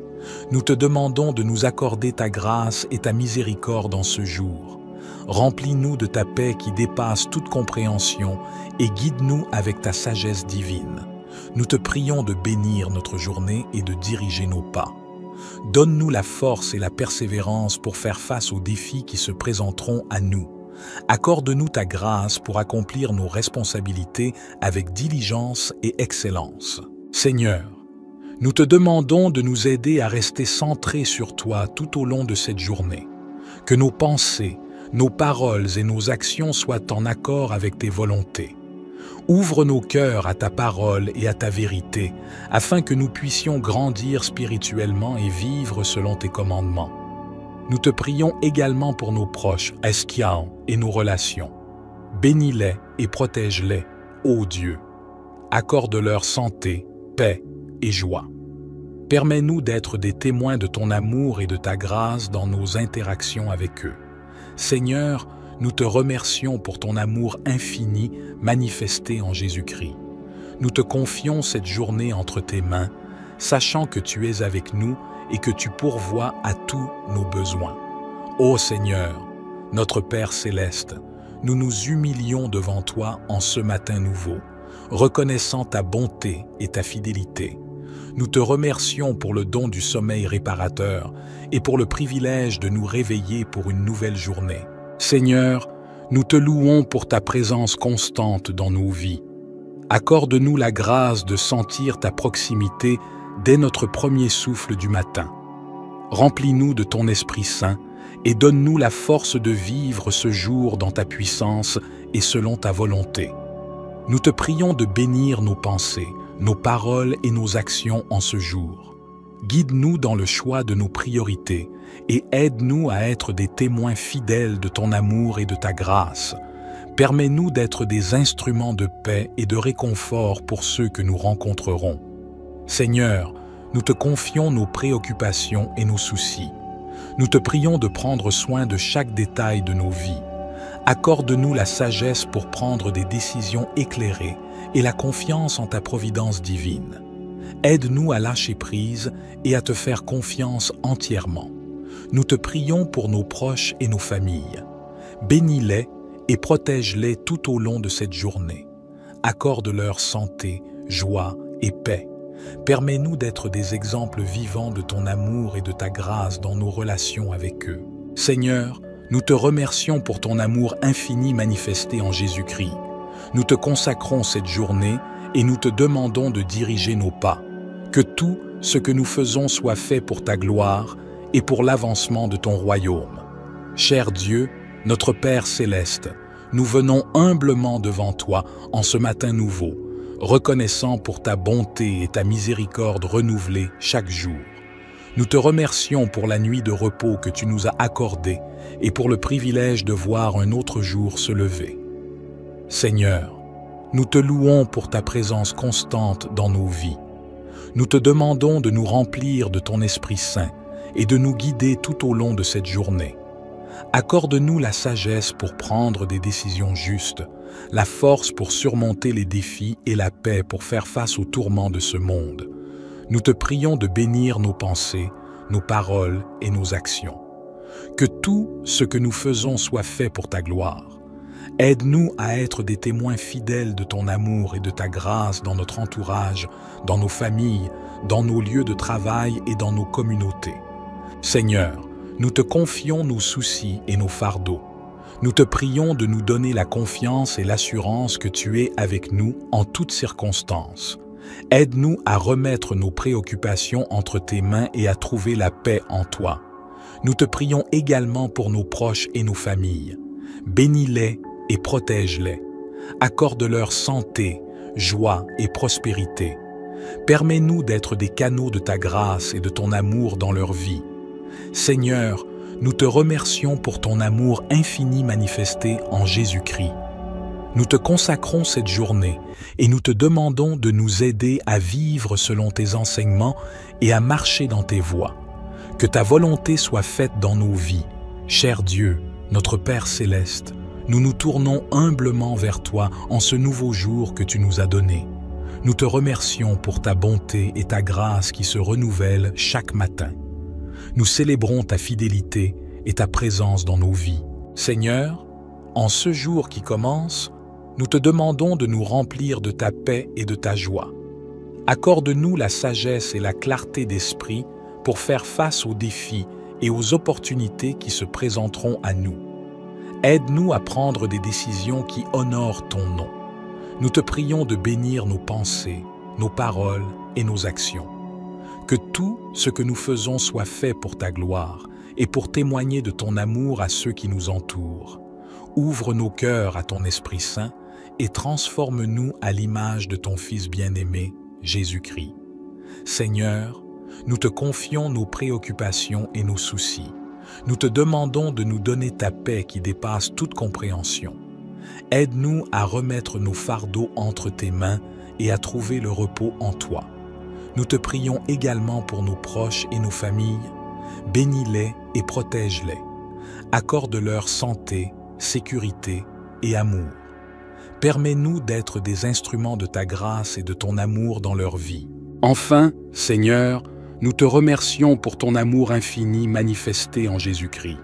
Nous te demandons de nous accorder ta grâce et ta miséricorde en ce jour. Remplis-nous de ta paix qui dépasse toute compréhension et guide-nous avec ta sagesse divine. Nous te prions de bénir notre journée et de diriger nos pas. Donne-nous la force et la persévérance pour faire face aux défis qui se présenteront à nous. Accorde-nous ta grâce pour accomplir nos responsabilités avec diligence et excellence. Seigneur, nous te demandons de nous aider à rester centrés sur toi tout au long de cette journée. Que nos pensées, nos paroles et nos actions soient en accord avec tes volontés. Ouvre nos cœurs à ta parole et à ta vérité, afin que nous puissions grandir spirituellement et vivre selon tes commandements. Nous te prions également pour nos proches, Eskian, et nos relations. Bénis-les et protège-les, ô Dieu. Accorde-leur santé, paix et joie. Permets-nous d'être des témoins de ton amour et de ta grâce dans nos interactions avec eux. Seigneur, nous te remercions pour ton amour infini manifesté en Jésus-Christ. Nous te confions cette journée entre tes mains, sachant que tu es avec nous et que tu pourvois à tous nos besoins. Ô Seigneur, notre Père céleste, nous nous humilions devant toi en ce matin nouveau, reconnaissant ta bonté et ta fidélité. Nous te remercions pour le don du sommeil réparateur et pour le privilège de nous réveiller pour une nouvelle journée. Seigneur, nous te louons pour ta présence constante dans nos vies. Accorde-nous la grâce de sentir ta proximité dès notre premier souffle du matin. Remplis-nous de ton Esprit Saint et donne-nous la force de vivre ce jour dans ta puissance et selon ta volonté. Nous te prions de bénir nos pensées, nos paroles et nos actions en ce jour. Guide-nous dans le choix de nos priorités et aide-nous à être des témoins fidèles de ton amour et de ta grâce. Permets-nous d'être des instruments de paix et de réconfort pour ceux que nous rencontrerons. Seigneur, nous te confions nos préoccupations et nos soucis. Nous te prions de prendre soin de chaque détail de nos vies. Accorde-nous la sagesse pour prendre des décisions éclairées et la confiance en ta providence divine. Aide-nous à lâcher prise et à te faire confiance entièrement. Nous te prions pour nos proches et nos familles. Bénis-les et protège-les tout au long de cette journée. Accorde-leur santé, joie et paix. Permets-nous d'être des exemples vivants de ton amour et de ta grâce dans nos relations avec eux. Seigneur, nous te remercions pour ton amour infini manifesté en Jésus-Christ. Nous te consacrons cette journée et nous te demandons de diriger nos pas. Que tout ce que nous faisons soit fait pour ta gloire et pour l'avancement de ton royaume. Cher Dieu, notre Père céleste, nous venons humblement devant toi en ce matin nouveau, reconnaissant pour ta bonté et ta miséricorde renouvelée chaque jour. Nous te remercions pour la nuit de repos que tu nous as accordée et pour le privilège de voir un autre jour se lever. Seigneur, nous te louons pour ta présence constante dans nos vies. Nous te demandons de nous remplir de ton Esprit Saint et de nous guider tout au long de cette journée. Accorde-nous la sagesse pour prendre des décisions justes, la force pour surmonter les défis et la paix pour faire face aux tourments de ce monde. Nous te prions de bénir nos pensées, nos paroles et nos actions. Que tout ce que nous faisons soit fait pour ta gloire. Aide-nous à être des témoins fidèles de ton amour et de ta grâce dans notre entourage, dans nos familles, dans nos lieux de travail et dans nos communautés. Seigneur, nous te confions nos soucis et nos fardeaux. Nous te prions de nous donner la confiance et l'assurance que tu es avec nous en toutes circonstances. Aide-nous à remettre nos préoccupations entre tes mains et à trouver la paix en toi. Nous te prions également pour nos proches et nos familles. Bénis-les et protège-les. Accorde-leur santé, joie et prospérité. Permets-nous d'être des canaux de ta grâce et de ton amour dans leur vie. Seigneur, nous te remercions pour ton amour infini manifesté en Jésus-Christ. Nous te consacrons cette journée et nous te demandons de nous aider à vivre selon tes enseignements et à marcher dans tes voies. Que ta volonté soit faite dans nos vies. Cher Dieu, notre Père céleste, nous nous tournons humblement vers toi en ce nouveau jour que tu nous as donné. Nous te remercions pour ta bonté et ta grâce qui se renouvellent chaque matin. Nous célébrons ta fidélité et ta présence dans nos vies. Seigneur, en ce jour qui commence, nous te demandons de nous remplir de ta paix et de ta joie. Accorde-nous la sagesse et la clarté d'esprit pour faire face aux défis et aux opportunités qui se présenteront à nous. Aide-nous à prendre des décisions qui honorent ton nom. Nous te prions de bénir nos pensées, nos paroles et nos actions. Que tout ce que nous faisons soit fait pour ta gloire et pour témoigner de ton amour à ceux qui nous entourent. Ouvre nos cœurs à ton Esprit Saint et transforme-nous à l'image de ton Fils bien-aimé, Jésus-Christ. Seigneur, nous te confions nos préoccupations et nos soucis. Nous te demandons de nous donner ta paix qui dépasse toute compréhension. Aide-nous à remettre nos fardeaux entre tes mains et à trouver le repos en toi. Nous te prions également pour nos proches et nos familles. Bénis-les et protège-les. Accorde-leur santé, sécurité et amour. Permets-nous d'être des instruments de ta grâce et de ton amour dans leur vie. Enfin, Seigneur, nous te remercions pour ton amour infini manifesté en Jésus-Christ.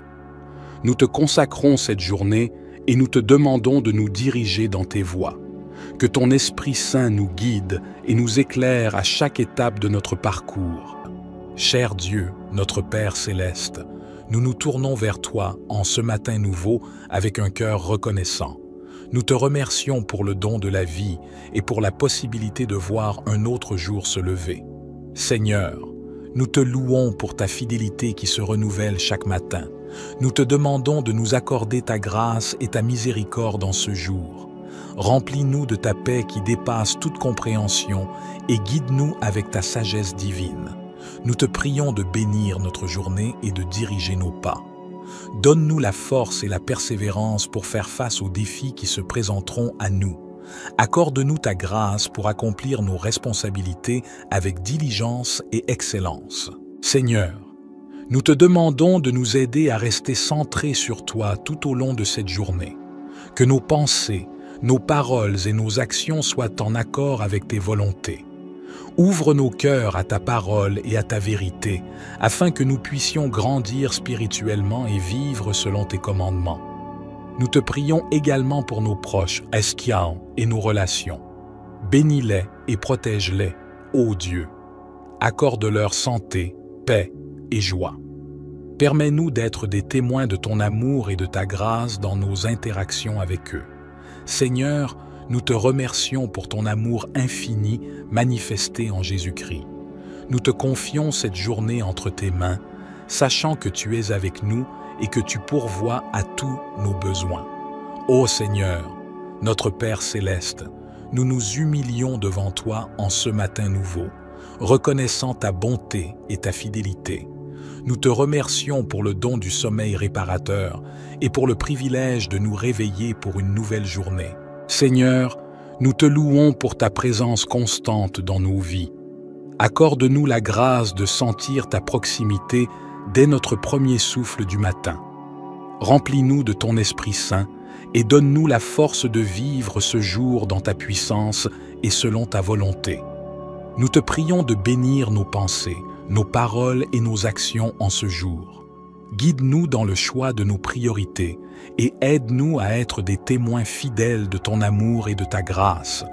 Nous te consacrons cette journée et nous te demandons de nous diriger dans tes voies. Que ton Esprit Saint nous guide et nous éclaire à chaque étape de notre parcours. Cher Dieu, notre Père céleste, nous nous tournons vers toi en ce matin nouveau avec un cœur reconnaissant. Nous te remercions pour le don de la vie et pour la possibilité de voir un autre jour se lever. Seigneur, nous te louons pour ta fidélité qui se renouvelle chaque matin. Nous te demandons de nous accorder ta grâce et ta miséricorde en ce jour. Remplis-nous de ta paix qui dépasse toute compréhension et guide-nous avec ta sagesse divine. Nous te prions de bénir notre journée et de diriger nos pas. Donne-nous la force et la persévérance pour faire face aux défis qui se présenteront à nous. Accorde-nous ta grâce pour accomplir nos responsabilités avec diligence et excellence. Seigneur, nous te demandons de nous aider à rester centrés sur toi tout au long de cette journée. Que nos pensées, nos paroles et nos actions soient en accord avec tes volontés. Ouvre nos cœurs à ta parole et à ta vérité, afin que nous puissions grandir spirituellement et vivre selon tes commandements. Nous te prions également pour nos proches, Eskian, et nos relations. Bénis-les et protège-les, ô Dieu. Accorde-leur santé, paix et joie. Permets-nous d'être des témoins de ton amour et de ta grâce dans nos interactions avec eux. Seigneur, nous te remercions pour ton amour infini manifesté en Jésus-Christ. Nous te confions cette journée entre tes mains, sachant que tu es avec nous et que tu pourvois à tous nos besoins. Ô Seigneur, notre Père céleste, nous nous humilions devant toi en ce matin nouveau, reconnaissant ta bonté et ta fidélité. Nous te remercions pour le don du sommeil réparateur et pour le privilège de nous réveiller pour une nouvelle journée. Seigneur, nous te louons pour ta présence constante dans nos vies. Accorde-nous la grâce de sentir ta proximité dès notre premier souffle du matin. Remplis-nous de ton Esprit Saint et donne-nous la force de vivre ce jour dans ta puissance et selon ta volonté. Nous te prions de bénir nos pensées, nos paroles et nos actions en ce jour. Guide-nous dans le choix de nos priorités et aide-nous à être des témoins fidèles de ton amour et de ta grâce.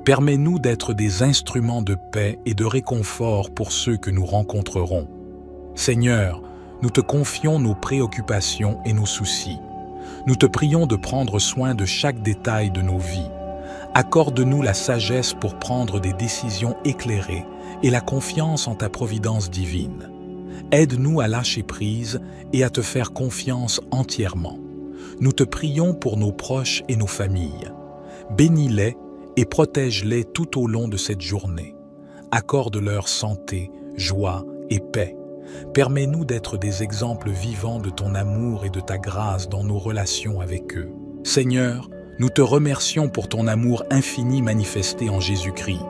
Permets-nous d'être des instruments de paix et de réconfort pour ceux que nous rencontrerons. Seigneur, nous te confions nos préoccupations et nos soucis. Nous te prions de prendre soin de chaque détail de nos vies. Accorde-nous la sagesse pour prendre des décisions éclairées et la confiance en ta providence divine. Aide-nous à lâcher prise et à te faire confiance entièrement. Nous te prions pour nos proches et nos familles. Bénis-les et protège-les tout au long de cette journée. Accorde-leur santé, joie et paix. Permets-nous d'être des exemples vivants de ton amour et de ta grâce dans nos relations avec eux. Seigneur, nous te remercions pour ton amour infini manifesté en Jésus-Christ.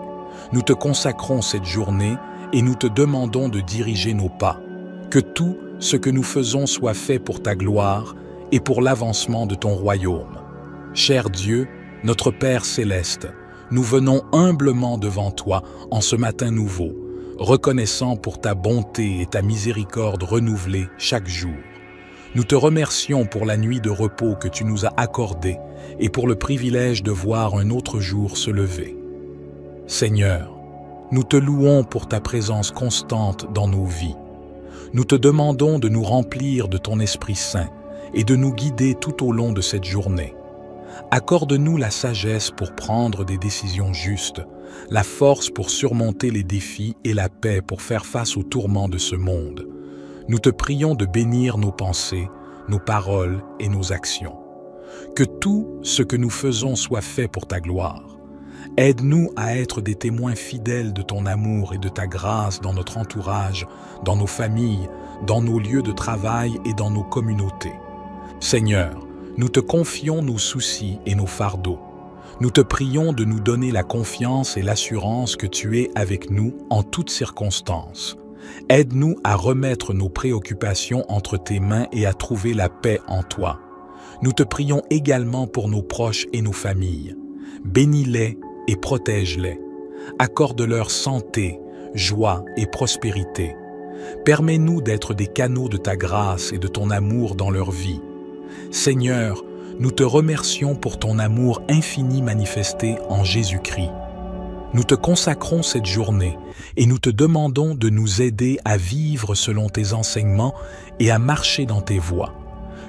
Nous te consacrons cette journée et nous te demandons de diriger nos pas. Que tout ce que nous faisons soit fait pour ta gloire et pour l'avancement de ton royaume. Cher Dieu, notre Père céleste, nous venons humblement devant toi en ce matin nouveau, reconnaissant pour ta bonté et ta miséricorde renouvelée chaque jour. Nous te remercions pour la nuit de repos que tu nous as accordée et pour le privilège de voir un autre jour se lever. Seigneur, nous te louons pour ta présence constante dans nos vies. Nous te demandons de nous remplir de ton Esprit Saint et de nous guider tout au long de cette journée. Accorde-nous la sagesse pour prendre des décisions justes, la force pour surmonter les défis et la paix pour faire face aux tourments de ce monde. Nous te prions de bénir nos pensées, nos paroles et nos actions. Que tout ce que nous faisons soit fait pour ta gloire. Aide-nous à être des témoins fidèles de ton amour et de ta grâce dans notre entourage, dans nos familles, dans nos lieux de travail et dans nos communautés. Seigneur, nous te confions nos soucis et nos fardeaux. Nous te prions de nous donner la confiance et l'assurance que tu es avec nous en toutes circonstances. Aide-nous à remettre nos préoccupations entre tes mains et à trouver la paix en toi. Nous te prions également pour nos proches et nos familles. Bénis-les et protège-les. Accorde-leur santé, joie et prospérité. Permets-nous d'être des canaux de ta grâce et de ton amour dans leur vie. Seigneur, nous te remercions pour ton amour infini manifesté en Jésus-Christ. Nous te consacrons cette journée et nous te demandons de nous aider à vivre selon tes enseignements et à marcher dans tes voies.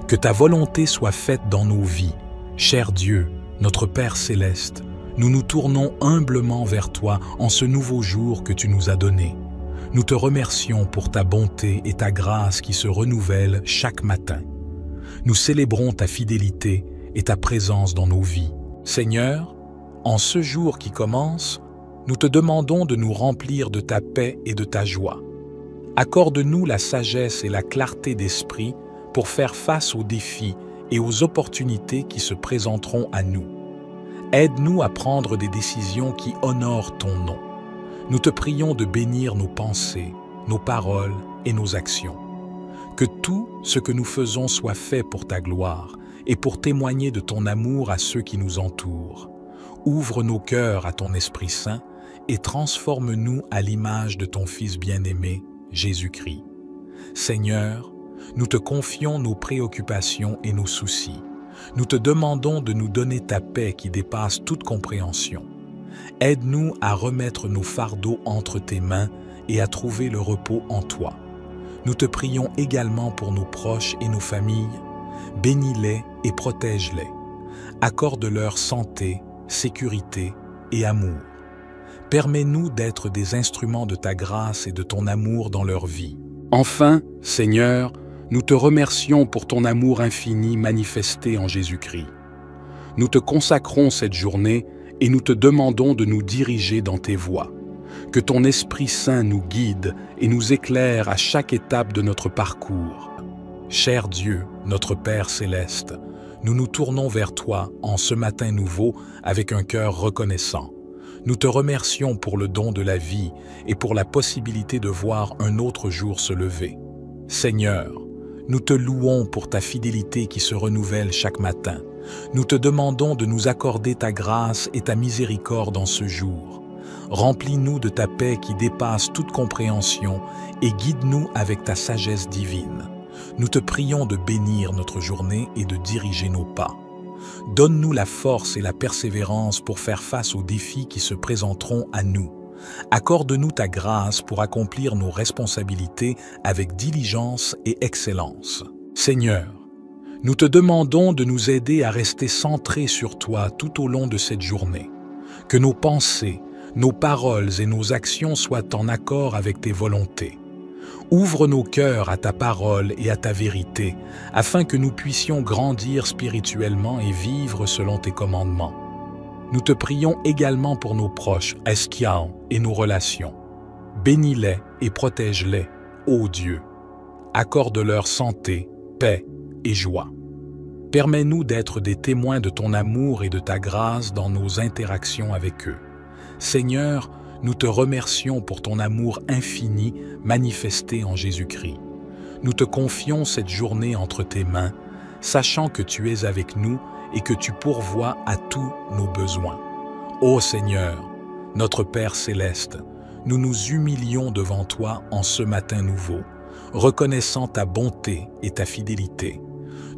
Que ta volonté soit faite dans nos vies. Cher Dieu, notre Père céleste, nous nous tournons humblement vers toi en ce nouveau jour que tu nous as donné. Nous te remercions pour ta bonté et ta grâce qui se renouvellent chaque matin. Nous célébrons ta fidélité et ta présence dans nos vies. Seigneur, en ce jour qui commence, nous te demandons de nous remplir de ta paix et de ta joie. Accorde-nous la sagesse et la clarté d'esprit pour faire face aux défis et aux opportunités qui se présenteront à nous. Aide-nous à prendre des décisions qui honorent ton nom. Nous te prions de bénir nos pensées, nos paroles et nos actions. Que tout ce que nous faisons soit fait pour ta gloire et pour témoigner de ton amour à ceux qui nous entourent. Ouvre nos cœurs à ton Esprit Saint et transforme-nous à l'image de ton Fils bien-aimé, Jésus-Christ. Seigneur, nous te confions nos préoccupations et nos soucis. Nous te demandons de nous donner ta paix qui dépasse toute compréhension. Aide-nous à remettre nos fardeaux entre tes mains et à trouver le repos en toi. Nous te prions également pour nos proches et nos familles. Bénis-les et protège-les. Accorde-leur santé, sécurité et amour. Permets-nous d'être des instruments de ta grâce et de ton amour dans leur vie. Enfin, Seigneur, nous te remercions pour ton amour infini manifesté en Jésus-Christ. Nous te consacrons cette journée et nous te demandons de nous diriger dans tes voies. Que ton Esprit Saint nous guide et nous éclaire à chaque étape de notre parcours. Cher Dieu, notre Père céleste, nous nous tournons vers toi en ce matin nouveau avec un cœur reconnaissant. Nous te remercions pour le don de la vie et pour la possibilité de voir un autre jour se lever. Seigneur, nous te louons pour ta fidélité qui se renouvelle chaque matin. Nous te demandons de nous accorder ta grâce et ta miséricorde en ce jour. Remplis-nous de ta paix qui dépasse toute compréhension et guide-nous avec ta sagesse divine. Nous te prions de bénir notre journée et de diriger nos pas. Donne-nous la force et la persévérance pour faire face aux défis qui se présenteront à nous. Accorde-nous ta grâce pour accomplir nos responsabilités avec diligence et excellence. Seigneur, Nous te demandons de nous aider à rester centrés sur toi tout au long de cette journée. Que nos pensées, nos paroles et nos actions soient en accord avec tes volontés. Ouvre nos cœurs à ta parole et à ta vérité, afin que nous puissions grandir spirituellement et vivre selon tes commandements. Nous te prions également pour nos proches, Eskiao, et nos relations. Bénis-les et protège-les, ô Dieu. Accorde-leur santé, paix et joie. Permets-nous d'être des témoins de ton amour et de ta grâce dans nos interactions avec eux. Seigneur, nous te remercions pour ton amour infini manifesté en Jésus-Christ. Nous te confions cette journée entre tes mains, sachant que tu es avec nous et que tu pourvois à tous nos besoins. Ô Seigneur, notre Père céleste, nous nous humilions devant toi en ce matin nouveau, reconnaissant ta bonté et ta fidélité.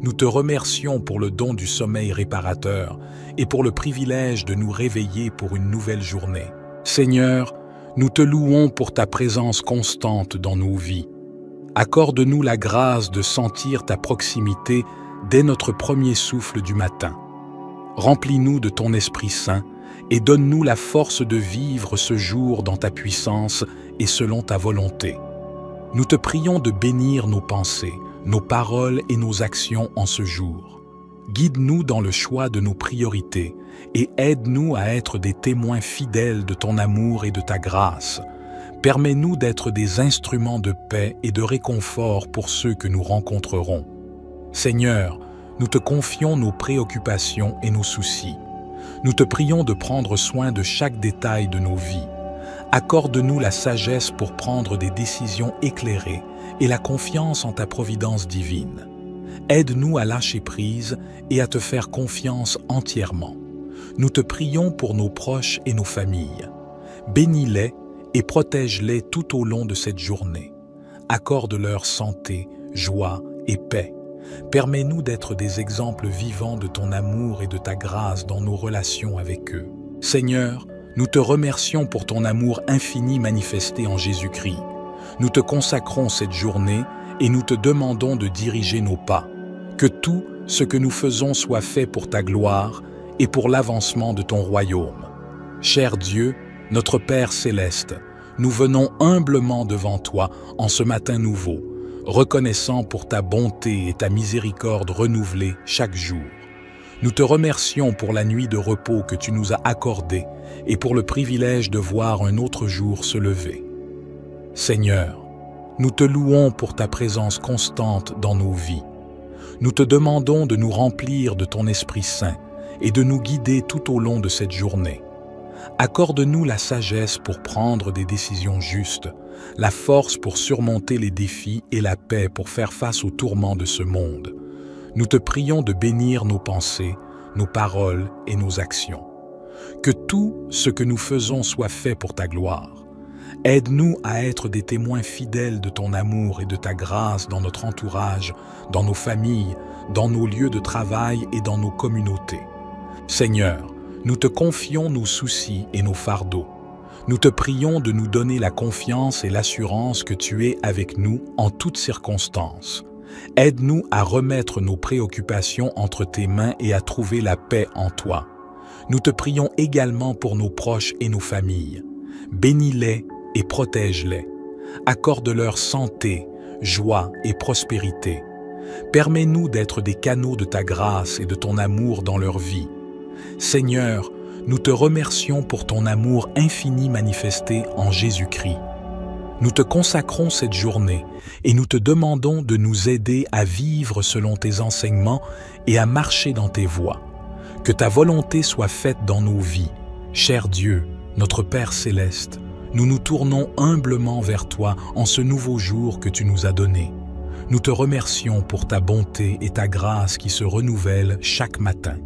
Nous te remercions pour le don du sommeil réparateur et pour le privilège de nous réveiller pour une nouvelle journée. Seigneur, nous te louons pour ta présence constante dans nos vies. Accorde-nous la grâce de sentir ta proximité dès notre premier souffle du matin. Remplis-nous de ton Esprit Saint et donne-nous la force de vivre ce jour dans ta puissance et selon ta volonté. Nous te prions de bénir nos pensées, nos paroles et nos actions en ce jour. Guide-nous dans le choix de nos priorités et aide-nous à être des témoins fidèles de ton amour et de ta grâce. Permets-nous d'être des instruments de paix et de réconfort pour ceux que nous rencontrerons. Seigneur, nous te confions nos préoccupations et nos soucis. Nous te prions de prendre soin de chaque détail de nos vies. Accorde-nous la sagesse pour prendre des décisions éclairées et la confiance en ta providence divine. Aide-nous à lâcher prise et à te faire confiance entièrement. Nous te prions pour nos proches et nos familles. Bénis-les et protège-les tout au long de cette journée. Accorde-leur santé, joie et paix. Permets-nous d'être des exemples vivants de ton amour et de ta grâce dans nos relations avec eux. Seigneur, nous te remercions pour ton amour infini manifesté en Jésus-Christ. Nous te consacrons cette journée et nous te demandons de diriger nos pas. Que tout ce que nous faisons soit fait pour ta gloire et pour l'avancement de ton royaume. Cher Dieu, notre Père céleste, nous venons humblement devant toi en ce matin nouveau, reconnaissant pour ta bonté et ta miséricorde renouvelée chaque jour. Nous te remercions pour la nuit de repos que tu nous as accordée et pour le privilège de voir un autre jour se lever. Seigneur, nous te louons pour ta présence constante dans nos vies. Nous te demandons de nous remplir de ton Esprit Saint et de nous guider tout au long de cette journée. Accorde-nous la sagesse pour prendre des décisions justes, la force pour surmonter les défis et la paix pour faire face aux tourments de ce monde. Nous te prions de bénir nos pensées, nos paroles et nos actions. Que tout ce que nous faisons soit fait pour ta gloire. Aide-nous à être des témoins fidèles de ton amour et de ta grâce dans notre entourage, dans nos familles, dans nos lieux de travail et dans nos communautés. Seigneur, nous te confions nos soucis et nos fardeaux. Nous te prions de nous donner la confiance et l'assurance que tu es avec nous en toutes circonstances. Aide-nous à remettre nos préoccupations entre tes mains et à trouver la paix en toi. Nous te prions également pour nos proches et nos familles. Bénis-les et protège-les. Accorde-leur santé, joie et prospérité. Permets-nous d'être des canaux de ta grâce et de ton amour dans leur vie. Seigneur, nous te remercions pour ton amour infini manifesté en Jésus-Christ. Nous te consacrons cette journée et nous te demandons de nous aider à vivre selon tes enseignements et à marcher dans tes voies. Que ta volonté soit faite dans nos vies. Cher Dieu, notre Père céleste, nous nous tournons humblement vers toi en ce nouveau jour que tu nous as donné. Nous te remercions pour ta bonté et ta grâce qui se renouvellent chaque matin.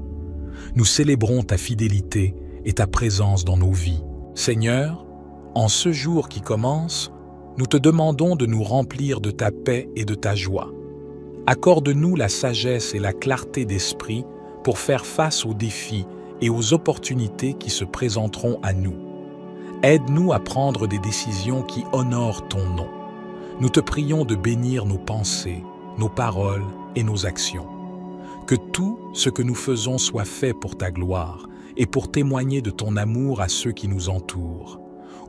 Nous célébrons ta fidélité et ta présence dans nos vies. Seigneur, en ce jour qui commence, nous te demandons de nous remplir de ta paix et de ta joie. Accorde-nous la sagesse et la clarté d'esprit pour faire face aux défis et aux opportunités qui se présenteront à nous. Aide-nous à prendre des décisions qui honorent ton nom. Nous te prions de bénir nos pensées, nos paroles et nos actions. Que tout ce que nous faisons soit fait pour ta gloire et pour témoigner de ton amour à ceux qui nous entourent.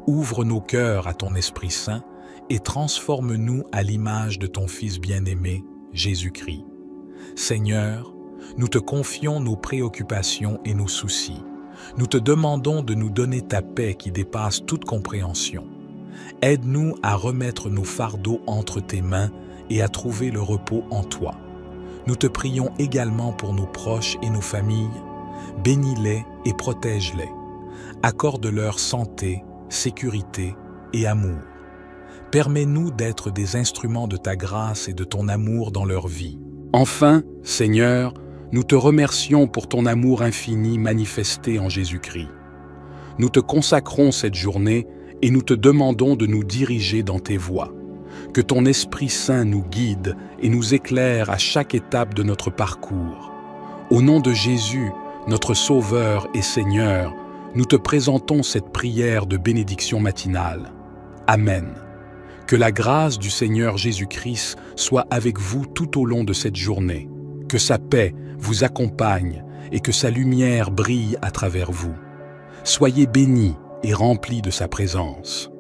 Ouvre nos cœurs à ton Esprit Saint et transforme-nous à l'image de ton Fils bien-aimé, Jésus-Christ. Seigneur, nous te confions nos préoccupations et nos soucis. Nous te demandons de nous donner ta paix qui dépasse toute compréhension. Aide-nous à remettre nos fardeaux entre tes mains et à trouver le repos en toi. Nous te prions également pour nos proches et nos familles. Bénis-les et protège-les. Accorde-leur santé, sécurité et amour. Permets-nous d'être des instruments de ta grâce et de ton amour dans leur vie. Enfin, Seigneur, nous te remercions pour ton amour infini manifesté en Jésus-Christ. Nous te consacrons cette journée et nous te demandons de nous diriger dans tes voies. Que ton Esprit Saint nous guide et nous éclaire à chaque étape de notre parcours. Au nom de Jésus, notre Sauveur et Seigneur, nous te présentons cette prière de bénédiction matinale. Amen. Que la grâce du Seigneur Jésus-Christ soit avec vous tout au long de cette journée. Que sa paix vous accompagne et que sa lumière brille à travers vous. Soyez bénis et remplis de sa présence.